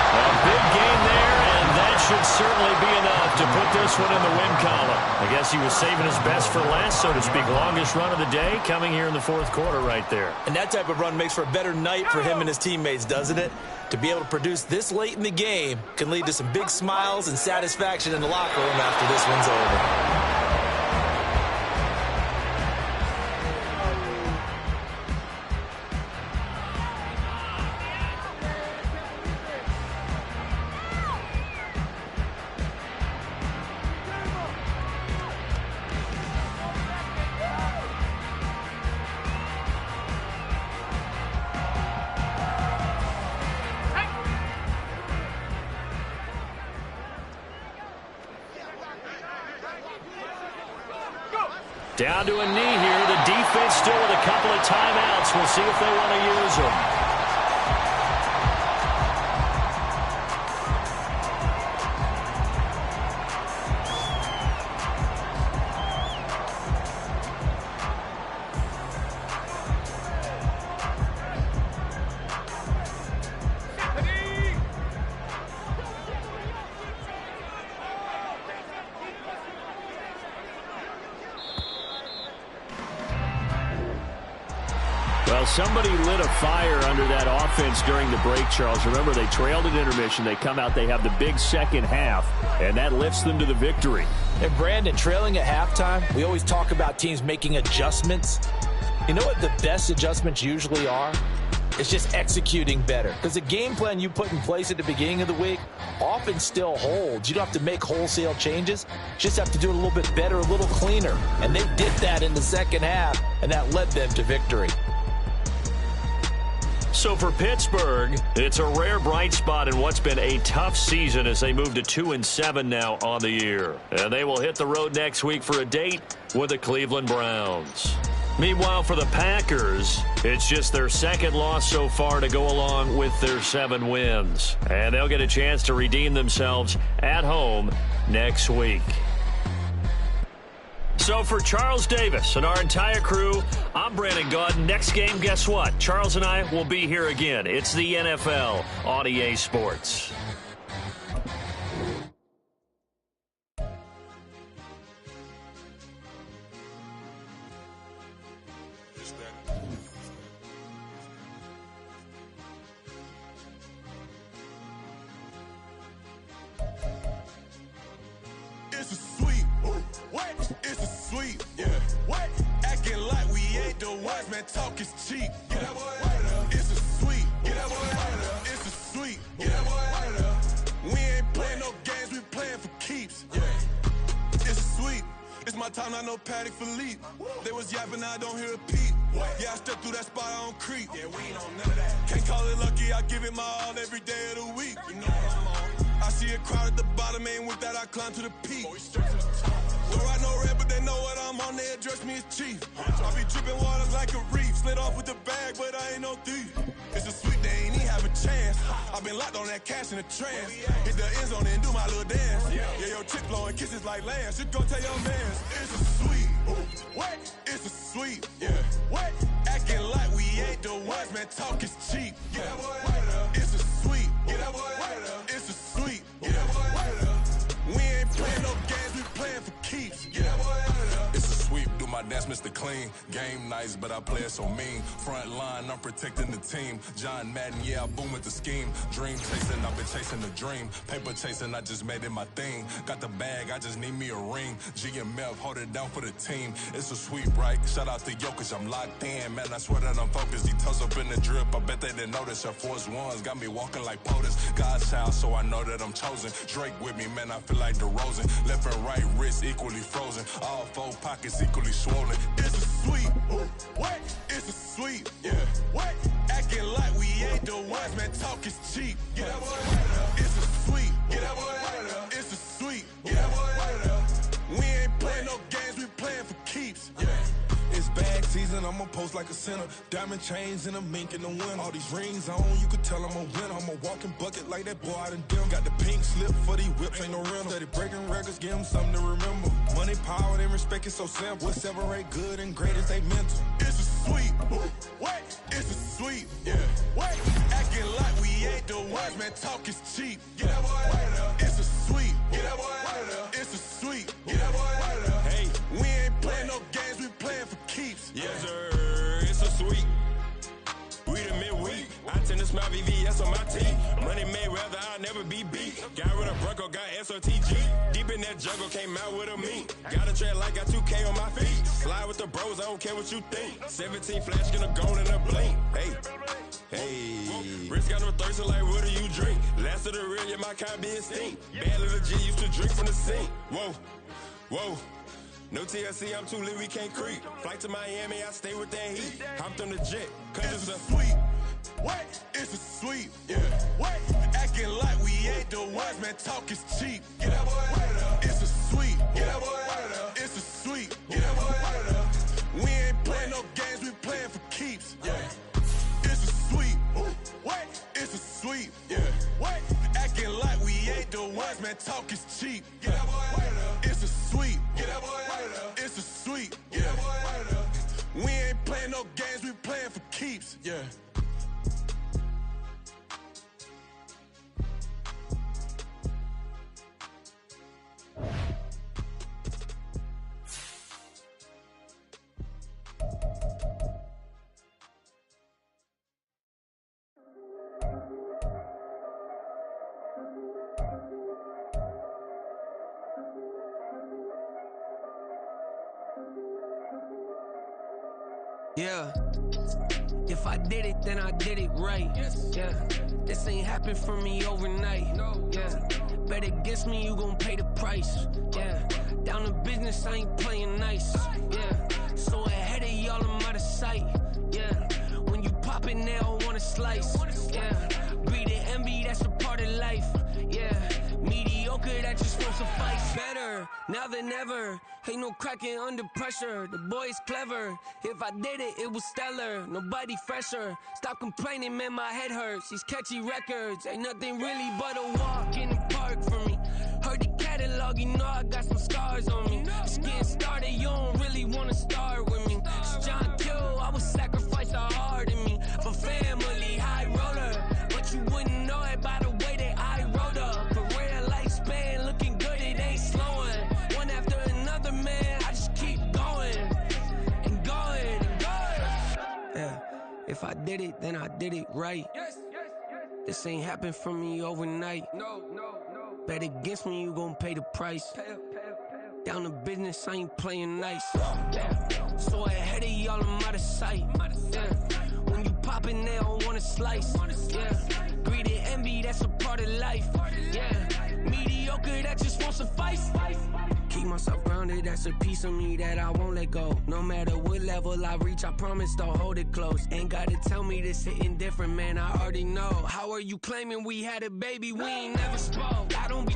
[SPEAKER 5] A big game there, and that should certainly be enough to put this one in the win column. I guess he was saving his best for last, so to speak. Longest run of the day coming here in the 4th quarter right there.
[SPEAKER 2] And that type of run makes for a better night for him and his teammates, doesn't it? To be able to produce this late in the game can lead to some big smiles and satisfaction in the locker room after this one's over.
[SPEAKER 5] Down to a knee here. The defense still with a couple of timeouts. We'll see if they want to use them. Well, somebody lit a fire under that offense during the break, Charles. Remember, they trailed at intermission. They come out, they have the big second half, and that lifts them to the victory.
[SPEAKER 2] And Brandon, trailing at halftime, we always talk about teams making adjustments. You know what the best adjustments usually are? It's just executing better. Because the game plan you put in place at the beginning of the week often still holds. You don't have to make wholesale changes. You just have to do it a little bit better, a little cleaner. And they did that in the second half, and that led them to victory.
[SPEAKER 5] So for Pittsburgh, it's a rare bright spot in what's been a tough season as they move to 2-7 now on the year. And they will hit the road next week for a date with the Cleveland Browns. Meanwhile, for the Packers, it's just their second loss so far to go along with their 7 wins. And they'll get a chance to redeem themselves at home next week. So for Charles Davis and our entire crew, I'm Brandon Gaudin. Next game, guess what? Charles and I will be here again. It's the NFL on EA Sports.
[SPEAKER 6] It's a sweep. What? It's a sweep. Yeah. What? Acting like we ain't the ones, man. Talk is cheap. Get that boy out of there. It's a sweep. Get that boy out of there. It's a sweep. Get that boy out of there. We ain't playing no games. We playing for keeps. Yeah. It's a sweep. It's my time, not no Paddock Philippe. They was yapping, I don't hear a peep. Yeah, I step through that spot, I don't creep. Yeah, we ain't on none of that. Can't call it lucky, I give it my all every day of the week. You know what I'm on. I see a crowd at the bottom, and with that I climb to the peak. Don't ride no red, but they know what I'm on, they address me as chief. I be dripping water like a reef, slid off with the bag, but I ain't no thief. It's a sweet, they ain't even have a chance. I been locked on that cash in a trance. Hit the end zone and do my little dance. Yeah, your chick blowing kisses like Lance. You go tell your mans. It's a sweet. What? It's a sweet. Yeah. What? Acting like we ain't the ones, man. Talk is cheap. Get that boy out of there. It's a sweet. Get that boy out of there. It's a sweet. Get that boy out of there. We ain't playing no games, we playing for keeps. Get that boy out of there.
[SPEAKER 7] It's a sweep, do my dance, Mr. Clean. Game nice, but I play it so mean. Front line, I'm protecting the team. John Madden, yeah, I boom with the scheme. Dream chasing, I've been chasing the dream. Paper chasing, I just made it my thing. Got the bag, I just need me a ring. GMF, hold it down for the team. It's a sweep, right? Shout out to Jokic, I'm locked in. Man, I swear that I'm focused. He toes up in the drip, I bet they didn't notice. Air Force Ones got me walking like POTUS. God's child, so I know that I'm chosen. Drake with me, man, I feel like DeRozan. Left and right wrist equally frozen. All 4 pockets equally swollen.
[SPEAKER 6] It's a sweep. What? It's a sweep. Yeah. What? Acting like we ain't the ones, man. Talk is cheap. Get that boy out of there. It's a sweep. Get that boy out of there. It's a sweep. Get that boy out of there. We ain't playing no games, we playing for keeps. Yeah.
[SPEAKER 7] It's bag season, I'ma post like a sinner. Diamond chains and a mink in the wind. All these rings on, you could tell I'm a winner. I'm a walking bucket like that boy out in Denver. Got the pink slip for these whips, ain't no rental. Steady breaking records, give them something to remember. Money, power, and respect is so simple. What separate good and great is they mental.
[SPEAKER 6] It's a sweep. What? It's a sweep. Yeah. What? Acting like we ain't the ones, man. Talk is cheap. Get that boy out of there. It's a sweep. Get that boy out of there. It's a sweep. Get that boy out of there. Hey, we ain't playing no games, we playing for keeps.
[SPEAKER 8] Yes, sir. It's a sweep. We the midweek. I tend to smile VVS on my teeth. Money made rather I'll never be beat. Got rid of Bronco, got SOTG. Deep in that jungle, came out with a meat. Got a tread like got 2K on my feet. Slide with the bros, I don't care what you think. 17 flash, gonna go in a blink. Hey. Wrist got no thirst, so like, what do you drink? Last of the real, yeah, my kind be extinct. Bad little G used to drink from the sink. Whoa. No TLC, I'm too lit, we can't creep. Flight to Miami, I stay with that heat. Hopped on the jet, cause
[SPEAKER 6] it's a sweep. What? It's a sweep. Yeah. What? Acting like we ain't the ones, man. Talk is cheap. Get that boy out of there. It's a sweep. Get that boy out of there. It's a sweep. Get that boy out of there. We ain't playing no games, we playing for keeps. Yeah. It's a sweep. What? It's a sweep. Yeah. What? Acting like we ain't the ones, man. Talk is cheap. Get that boy out of there. It's a sweep. Get that boy out of there. It's a sweep. Get that boy out of there. We ain't playing no games, we playing for keeps. Yeah.
[SPEAKER 9] Yeah. If I did it, then I did it right. Yeah. This ain't happened for me overnight. Yeah. Bet against me, you gon' pay the price. Yeah. Down to business, I ain't playing nice. Yeah. So ahead of y'all, I'm out of sight. Yeah. When you pop it, they all wanna slice. Yeah. Greed and envy, that's a part of life. Yeah. Mediocre, that just won't suffice. Better now than ever. Ain't no cracking under pressure. The boy's clever. If I did it, it was stellar. Nobody fresher. Stop complaining, man, my head hurts. These catchy records ain't nothing really but a walk in the park for me. Heard the catalog, you know I got some scars on me. Just getting started, you don't really wanna start with me. It's John Kill, I would sacrifice a heart in me for family, high roller. But you wouldn't know it by the way that I wrote up. Career lifespan looking good, it ain't slowing. One after another, man, I just keep going and going and going. Yeah, if I did it, then I did it right. This ain't happened for me overnight. Bet against me, you gon' pay the price. Down to business, I ain't playing nice. Yeah. So ahead of y'all, I'm out of sight. Yeah. When you poppin', they don't wanna slice. Yeah. Greed and envy, that's a part of life. Yeah. Mediocre, that just won't suffice. Keep myself grounded, that's a piece of me that I won't let go. No matter what level I reach, I promise to hold it close. Ain't gotta tell me this hitting different, man, I already know. How are you claiming we had a baby, we ain't never spoke? I don't be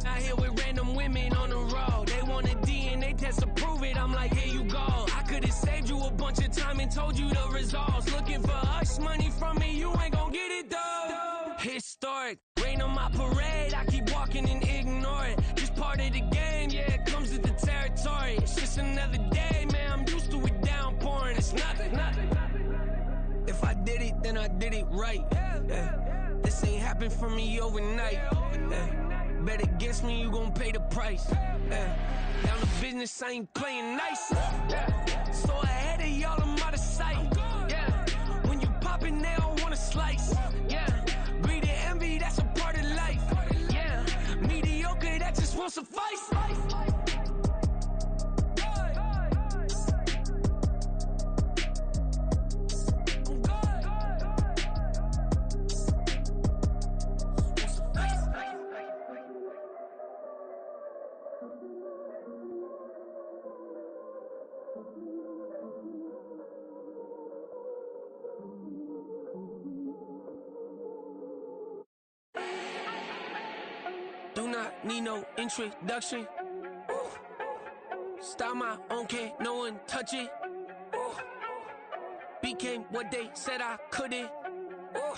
[SPEAKER 9] out here with random women on the road. They want a DNA test to prove it, I'm like, here you go. I could've saved you a bunch of time and told you the results. Looking for hush money from me, you ain't gon' get it though. Historic, rain on my parade, I keep walking and ignore it. Just part of the game, yeah, it comes with the territory. It's just another day, man, I'm used to it downpouring. It's nothing. If I did it, then I did it right. Yeah. This ain't happened for me overnight. Yeah. Bet against me, you gon' pay the price. Yeah. Down to business, I ain't playing nice. Yeah. So ahead of y'all, I'm out of sight. Yeah. When you poppin', they don't wanna slice. Yeah. Greed and envy, that's a part of life. Yeah. Mediocre, that just won't suffice. Do not need no introduction. Ooh. Style my own, can't no one touch it. Ooh. Became what they said I couldn't. Ooh.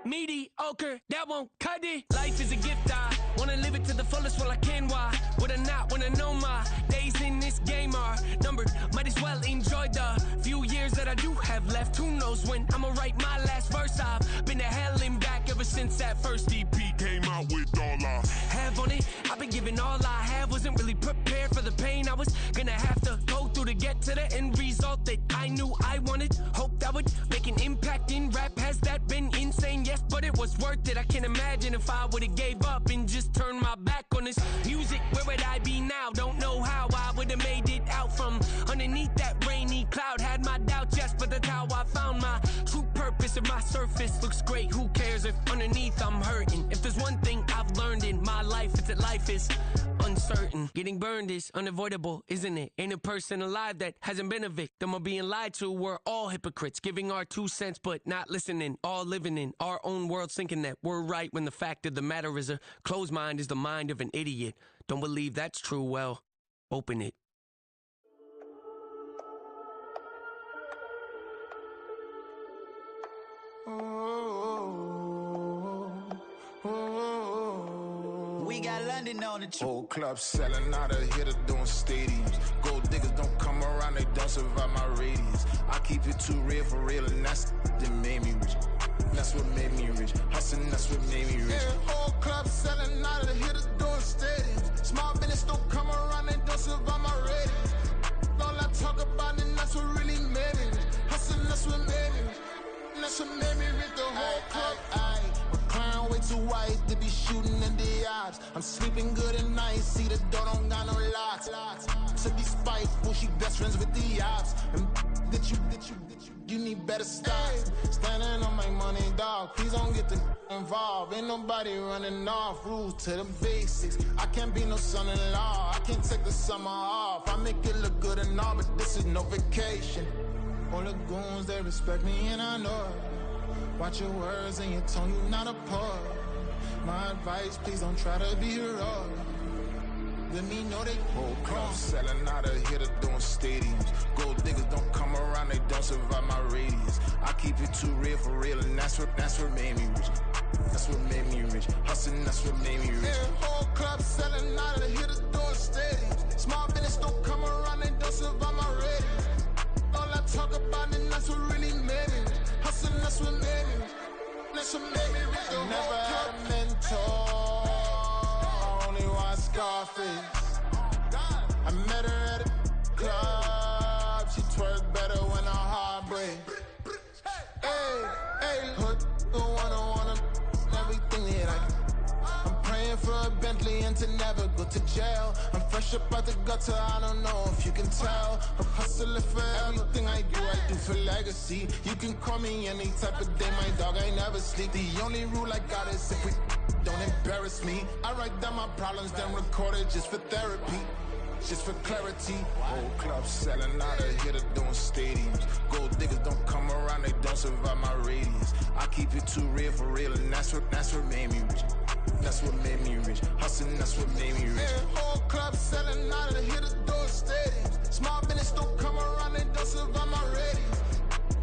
[SPEAKER 9] Mediocre, that won't cut it. Life is a gift, I wanna live it to the fullest while I can. Why would I not wanna know my days in this game are numbered? Might as well enjoy the few years that I do have left. Who knows when I'ma write my last verse? I've been to hell and back ever since that first EP came out with all I have on it. I've been giving all I have, wasn't really prepared for the pain I was gonna have to go through to get to the end result that I knew I wanted. Hoped I would make an impact in rap. Has that been insane? Yes, but it was worth it. I can't imagine if I would've gave up and just turned my back on this music. Where would I be now? Don't know how I would've made it out from underneath that rainy cloud. Had my doubts, yes, but that's how I found my true purpose. If my surface looks great, who cares if underneath I'm hurting? If there's one thing I've learned in my life, it's that life is uncertain. Getting burned is unavoidable, isn't it? Ain't a person alive that hasn't been a victim of being lied to. We're all hypocrites, giving our 2 cents but not listening. All living in our own world, thinking that we're right when the fact of the matter is a closed mind is the mind of an idiot. Don't believe that's true? Well, open it.
[SPEAKER 10] We got London on the trip.
[SPEAKER 11] Whole club selling out of here to doing stadiums. Gold diggers don't come around, they don't survive my radius. I keep it too real for real, and that's that made me rich. That's what made me rich. Hustling, that's what made me rich. Yeah, whole club selling out of here to doing stadiums. Small business don't come around, they don't survive my radius. All I talk about, and that's what really made me rich. Hustling, that's what made me rich. That's what made me rich. The whole club. Clown way too white to be shooting in the ops. I'm sleeping good at night, see the door don't got no locks. To be spiteful, she best friends with the ops. And You need better stocks. Standing on my money, dog. Please don't get involved. Ain't nobody running off. Rules to the basics. I can't be no son-in-law. I can't take the summer off. I make it look good and all, but this is no vacation. All the goons, they respect me and I know it. Watch your words and your tone, you not a poet. My advice, please don't try to be heroic. Let me know they whole club selling out of here to doing stadiums. Gold diggers don't come around, they don't survive my radius. I keep it too real for real, and that's what made me rich. That's what made me rich. Hustling, that's what made me rich. Yeah, whole club selling out of here to doing stadiums. Small business don't come around, they don't survive my radius. All I talk about, and that's what really made me rich. Hustling, that's what made me rich. That's what made me rich. I never had a mentor. Scarface. I met her at a club. She twerk better when her heart breaks. Hey, hood, wanna everything that I can. I'm praying for a Bentley and to never go to jail. I'm fresh up out the gutter, I don't know if you can tell. I'm hustling for everything I do for legacy. You can call me any type of day, my dog, I never sleep. The only rule I got is if we don't embarrass me. I write down my problems, then record it just for therapy, just for clarity. Whole club selling out of here to doing stadiums. Gold diggers don't come around, they don't survive my radius. I keep it too real for real, and that's what made me rich. That's what made me rich. Hustling, that's what made me rich. Yeah, whole club selling out of here to doing stadiums. Small business don't come around, they don't survive my radius.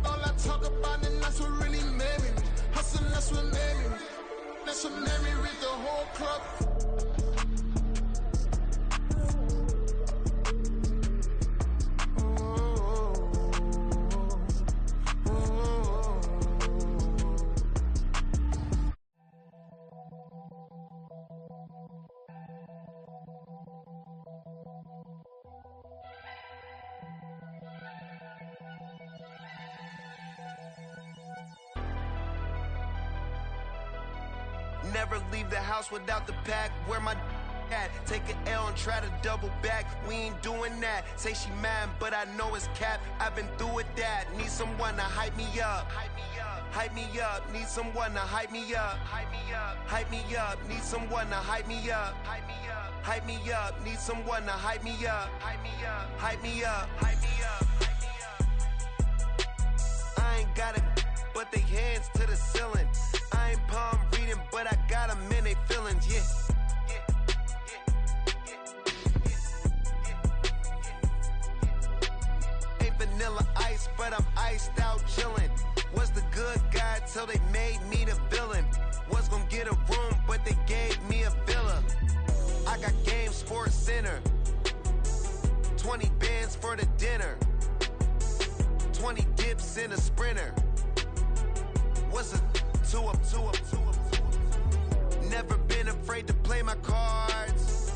[SPEAKER 11] All I talk about, and that's what really made me rich. Hustling, that's what made me rich. That's what made me read the whole club.
[SPEAKER 12] Never leave the house without the pack. Where my at? Take an L and try to double back. We ain't doing that. Say she mad, but I know it's cap. I've been through with that. Need someone to hype me up. Hype me up. Need someone to hype me up. Hype me up. Need someone to hype me up. Hype me up. Need someone to hype me up. Hype me up. Hype me up. I ain't got it, but they hands to the ceiling. I ain't palm reading, but I got them in they feelings, yeah. Ain't vanilla ice, but I'm iced out chillin'. Was the good guy till they made me the villain. Was gonna get a room, but they gave me a villa. I got Game Sports Center. 20 bands for the dinner. 20 dips in a Sprinter. What's a two up? Never been afraid to play my cards.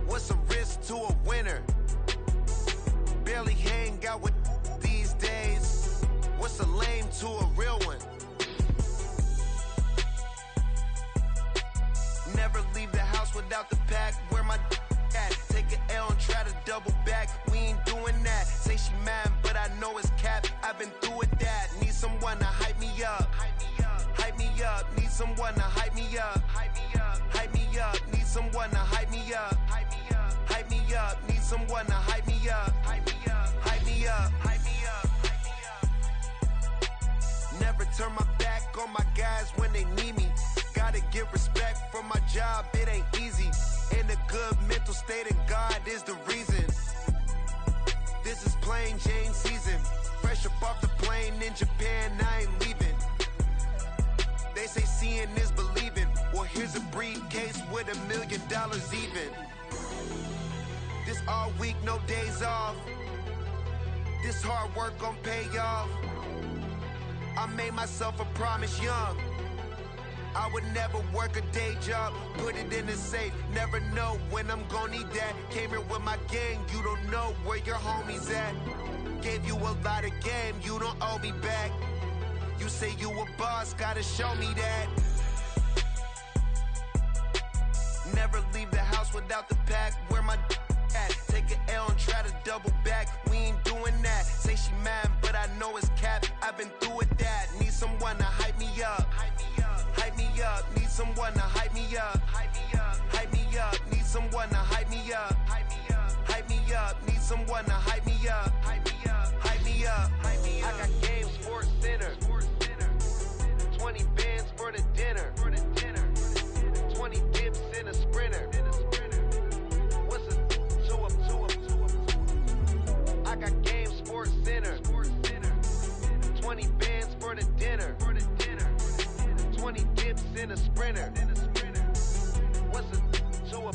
[SPEAKER 12] What's a risk to a winner? Barely hang out with these days. What's a lame to a real one? Never leave the house without the pack. Where my at? Take an L and try to double back. We ain't doing that. Say she mad, but I know it's cap. I've been through with that. Need someone to hype me up. Hype me up. Need someone to hype me up. Hype me up. Need someone to hype me up. Hype me up. Need someone to hype me up. Hype me up. Never turn my back on my guys when they need me. Gotta give respect for my job, it ain't easy. In a good mental state and God is the reason. This is plain Jane season. Fresh up off the plane in Japan, I ain't leaving. They say seeing is believing. Well, here's a briefcase with $1 million even. This all week, no days off. This hard work gon' pay off. I made myself a promise young. I would never work a day job, put it in the safe. Never know when I'm gon' need that. Came here with my gang, you don't know where your homies at. Gave you a lot of game, you don't owe me back. You say you a boss, gotta show me that. Never leave the house without the pack. Where my at? Take an L and try to double back. We ain't doing that. Say she mad, but I know it's cap. I've been through with that. Need someone to hype me up. Hype me up. Need someone to hype me up. Hype me up. Need someone to hype me up. Hype me up. Need someone to hype me up. Hype me up. I got Game Sports Center. 20 bands for the dinner. 20 dips in a sprinter. What's a 2 up? I got Game Sports Center. 20 bands for the dinner. 20 dips in a sprinter. What's a 2 up?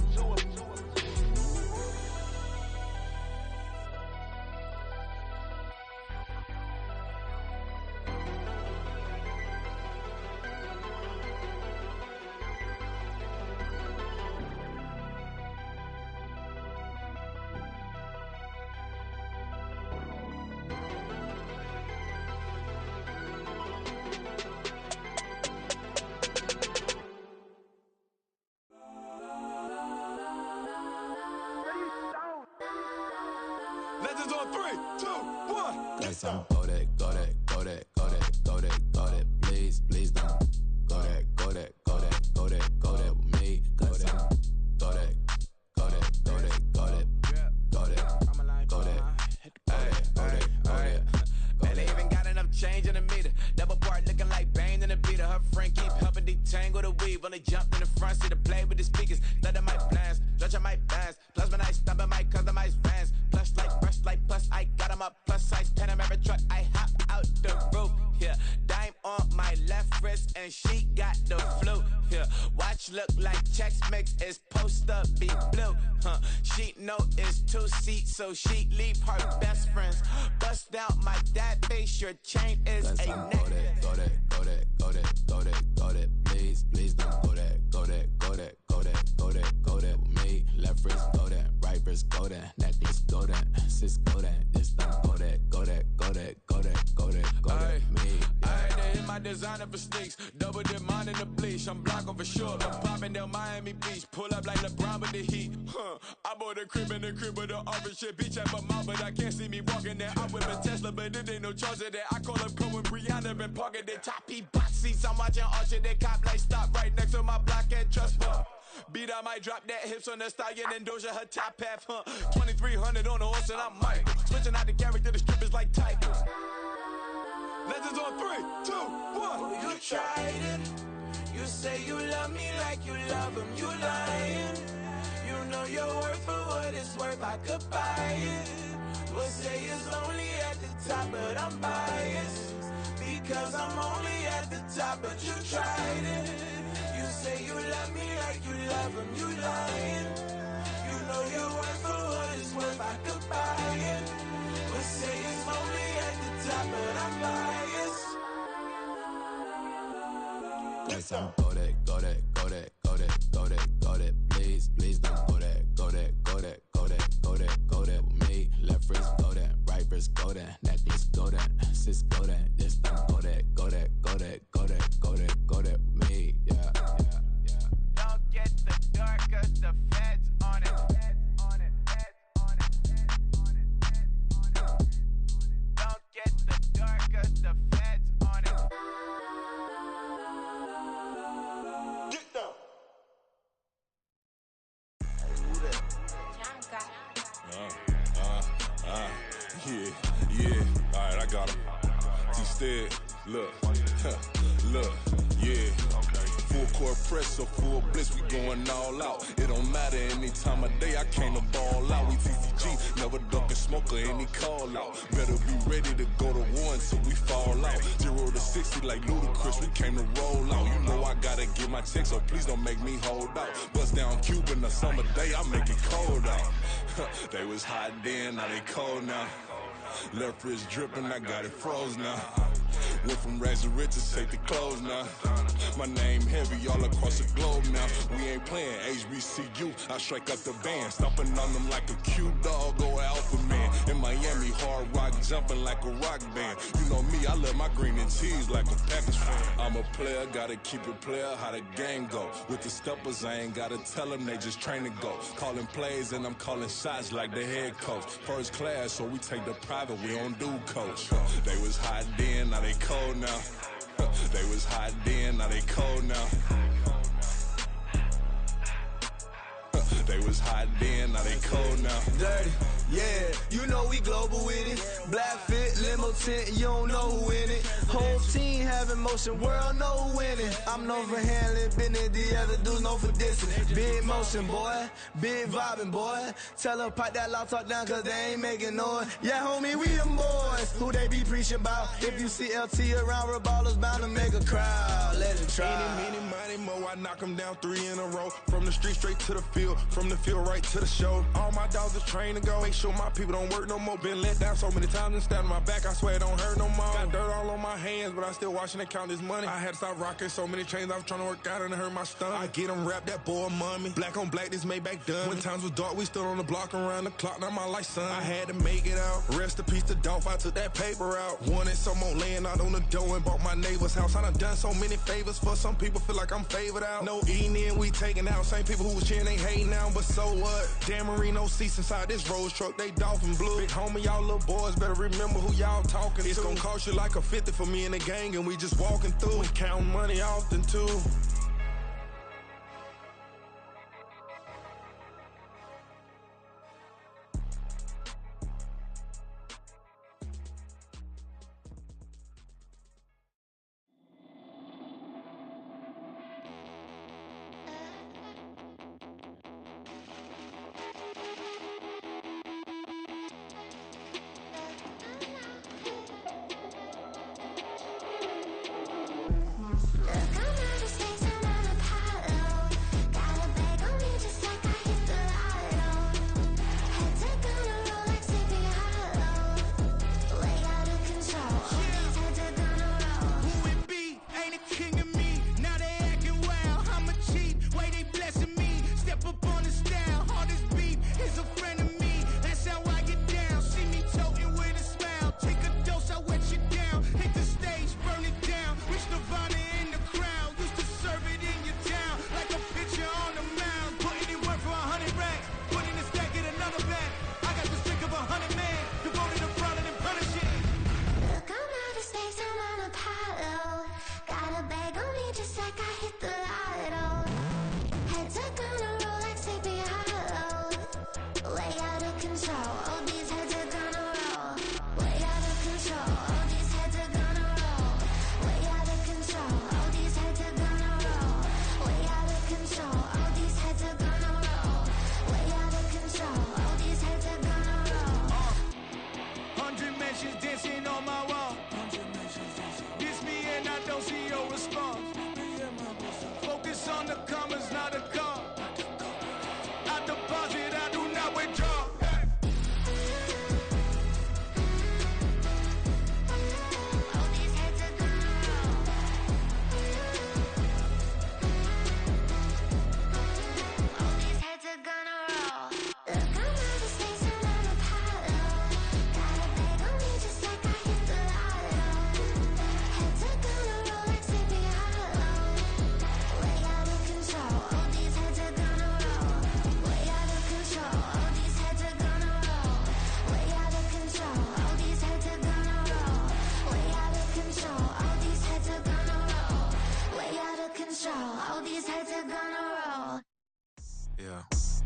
[SPEAKER 11] Legends on 3, 2, 1.
[SPEAKER 13] Let's go that, please don't. Go that with me. Go that.
[SPEAKER 14] Man, they even got enough change in the meter. Double part looking like Bane in the beater. Her friend keep helping detangle the weave. When they jump in the front seat to play with the speakers. Study my plans, judge my bands. Plus when I stumble my customized vans. Plush like brush like plus I got 'em up. Plus size Panamera truck. I hop out the roof. Yeah, dime on my left wrist and she got the flu. Yeah, watch look like Chex Mix is post up be blue. She know it's 2 seats, so she leave her best friends. Bust down my dad face. Your chain is a necklace.
[SPEAKER 13] Go that, please don't. Go that with me. Left wrist go that, right wrist go that, necklace go that, sis go that, this don't go that me.
[SPEAKER 14] Alright, they hit my designer for sneaks. Double dip mine in the bleach. I'm blocking for sure. I'm popping down Miami Beach. Pull up like LeBron with the heat. I bought a crib in the crib with the office shit. Beach at my mouth, but I can't see me walking there. I whip a Tesla, but it ain't no charge of that. I call up Cohen, Brianna, been parking their top box seats. I'm watching Archer, they cop like stop right next to my block at Trust Fund. Beat, I might drop that hips on the stallion and Doja her top half, 2300 on the horse and I'm Mike. Switching out the character, the strip is like Tigers. Legends on 3, 2, 1.
[SPEAKER 15] Oh, you tried it. You say you love me like you love him. You lying. You know your worth for what it's worth. I could buy it. We'll say it's lonely at the top, but I'm biased. Because I'm only at the top, but you tried it. You say you love me like you love him. You lying. You know your worth for what it's worth. I could buy it. We'll say it's lonely at the top, but I'm biased.
[SPEAKER 13] Let's go that, please don't. Go that with me. Left wrist go that, right wrist go that, necklace go that, sis go that, this don't go that with me. Yeah.
[SPEAKER 15] Don't get the dark 'cause the feds on it. Don't get the dark 'cause the feds on it.
[SPEAKER 11] Get down.
[SPEAKER 7] Yeah. Alright, I got him. T-Stead, look, yeah. Full court press, so full blitz, we going all out. It don't matter any time of day, I came to ball out. We TCG, never ducking smoke or any call out. Better be ready to go to war until we fall out. 0 to 60 like Ludacris, we came to roll out. You know I gotta get my check, so please don't make me hold out. Bust down Cuban a summer day, I make it cold out. They was hot then, now they cold now. Left wrist dripping, I got it froze now. Went from rags to riches, take the clothes now. My name heavy all across the globe now. We ain't playing HBCU, I strike up the band. Stomping on them like a cute dog or alpha man. In Miami, hard rock jumping like a rock band. You know me, I love my green and cheese like a Packers fan. I'm a player, gotta keep it player, how the game go. With the steppers, I ain't gotta tell them, they just train to go. Calling plays and I'm calling shots like the head coach. First class, so we take the private, we don't do coach. They was hot then, now they cold now. They was hot then, now they cold now. They was hot then, now they cold now.
[SPEAKER 15] Dirty, yeah, you know we global with it. Black fit, limo tint, you don't know who in it. Whole team having motion, world know who winning. I'm known for handling business, the other dudes known for dissing. Big motion, boy, big vibing, boy. Tell her pipe that loud talk down, cause they ain't making noise. Yeah, homie, we them boys, who they be preaching about. If you see LT around, ballers bound to make a crowd. Let it try.
[SPEAKER 7] Any, money, mo, I knock them down 3 in a row. From the street straight to the field, from the field right to the show. All my dogs are trained to go. Make sure my people don't work no more. Been let down so many times and stabbed my back. I swear it don't hurt no more. Got dirt all on my hands, but I still watching and count this money. I had to stop rocking so many chains. I was trying to work out and it hurt my stomach. I get them wrapped, that boy mommy. Black on black, this Maybach done. When times was dark, we stood on the block around the clock. Now my life, son. I had to make it out. Rest in peace to Dolph. I took that paper out. Wanted some more laying out on the door and bought my neighbor's house. I done so many favors for some people. Feel like I'm favored out. No eating in, we taking out. Same people who was cheering, they hating now, but so what? Dan Marino seats inside this Rolls truck, they dolphin blue. Big homie, y'all little boys better remember who y'all talking to. It's gonna cost you like a 50 for me and the gang, and we just walking through and counting money often too.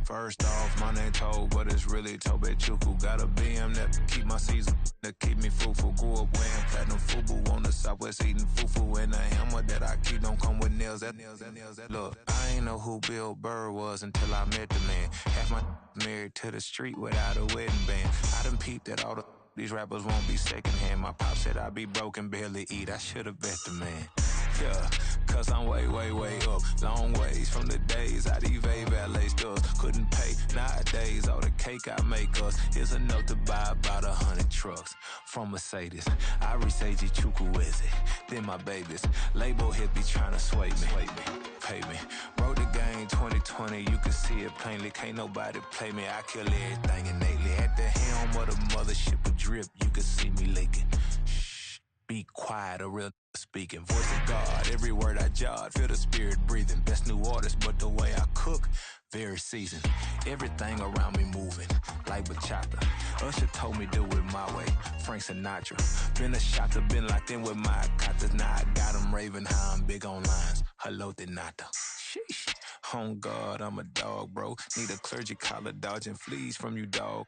[SPEAKER 16] First off, my name Toad, but it's really Tobe Chuku. Got a BM that keep my season, that keep me fruitful. Grew up wearing platinum FUBU on the Southwest eating fufu. And the hammer that I keep don't come with nails. Look, I ain't know who Bill Burr was until I met the man. Half my married to the street without a wedding band. I done peeped that all these rappers won't be secondhand. My pop said I'd be broken, barely eat. I should've bet the man. Yeah, cause I'm way up, long ways from the days I evade valet stores. Couldn't pay nowadays, all the cake I make us is enough to buy about 100 trucks from Mercedes. I resage Chukwueze, then my babies. Label hit be trying to sway me, pay me. Wrote the game 2020, you can see it plainly. Can't nobody play me, I kill everything innately. At the helm of the mothership of drip, you can see me quiet, a real speaking. Voice of God, every word I jot, feel the spirit breathing. Best new artist, but the way I cook, very seasoned. Everything around me moving, like bachata. Usher told me do it my way, Frank Sinatra. Been a shotter, been locked in with my katas. Now I got them raving how I'm big on lines. Hello, Denata. Sheesh. On God, I'm a dog, bro. Need a clergy collar, dodging fleas from you, dog.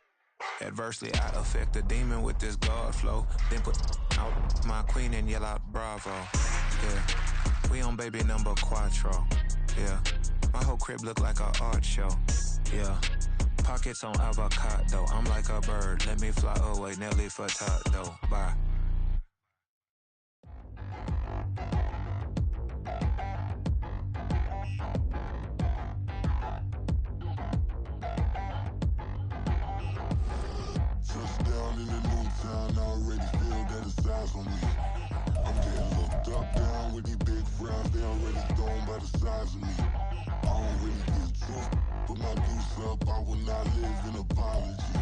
[SPEAKER 16] Adversely, I affect a demon with this God flow. Then put out my queen and yell out bravo. Yeah, we on baby number quattro. Yeah, my whole crib look like an art show. Yeah, pockets on avocado. I'm like a bird. Let me fly away, Nelly Furtado. Bye.
[SPEAKER 6] Touchdown in the new town, I already feel that it's eyes on me. I'm getting looked up, down with these big frowns, they already thrown by the size of me. I don't really get truth, put my goose up, I will not live in apology.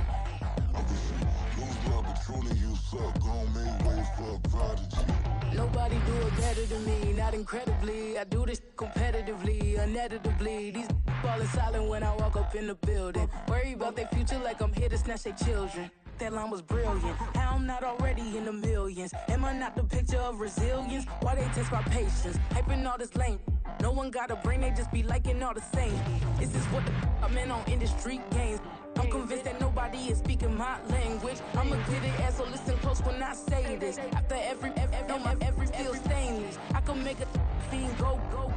[SPEAKER 6] I wish you lose love, but truly you suck, gon' make way for a prodigy.
[SPEAKER 17] Nobody do it better than me, not incredibly. I do this competitively, inevitably. These falling silent when I walk up in the building. Worry about their future like I'm here to snatch their children. That line was brilliant. How I'm not already in the millions? Am I not the picture of resilience? Why they test my patience? Hyping all this lame. No one got a brain, they just be liking all the same. This is what the I'm in on industry games. I'm convinced that nobody is speaking my language. I'm a good ass, so listen close when I say this. After every feel stainless. I can make a fiend go.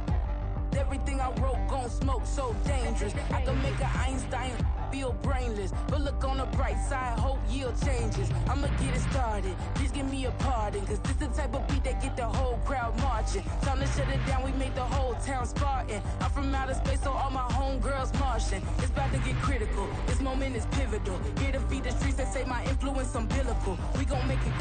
[SPEAKER 17] Everything I wrote gon' smoke, so dangerous. I can make an Einstein feel brainless. But look on the bright side, hope yield changes. I'ma get it started, please give me a pardon. Cause this the type of beat that get the whole crowd marching. Time to shut it down, we made the whole town Spartan. I'm from outer space, so all my homegirls Martian. It's about to get critical, this moment is pivotal. Here to feed the streets that say my influence umbilical. We gon' make it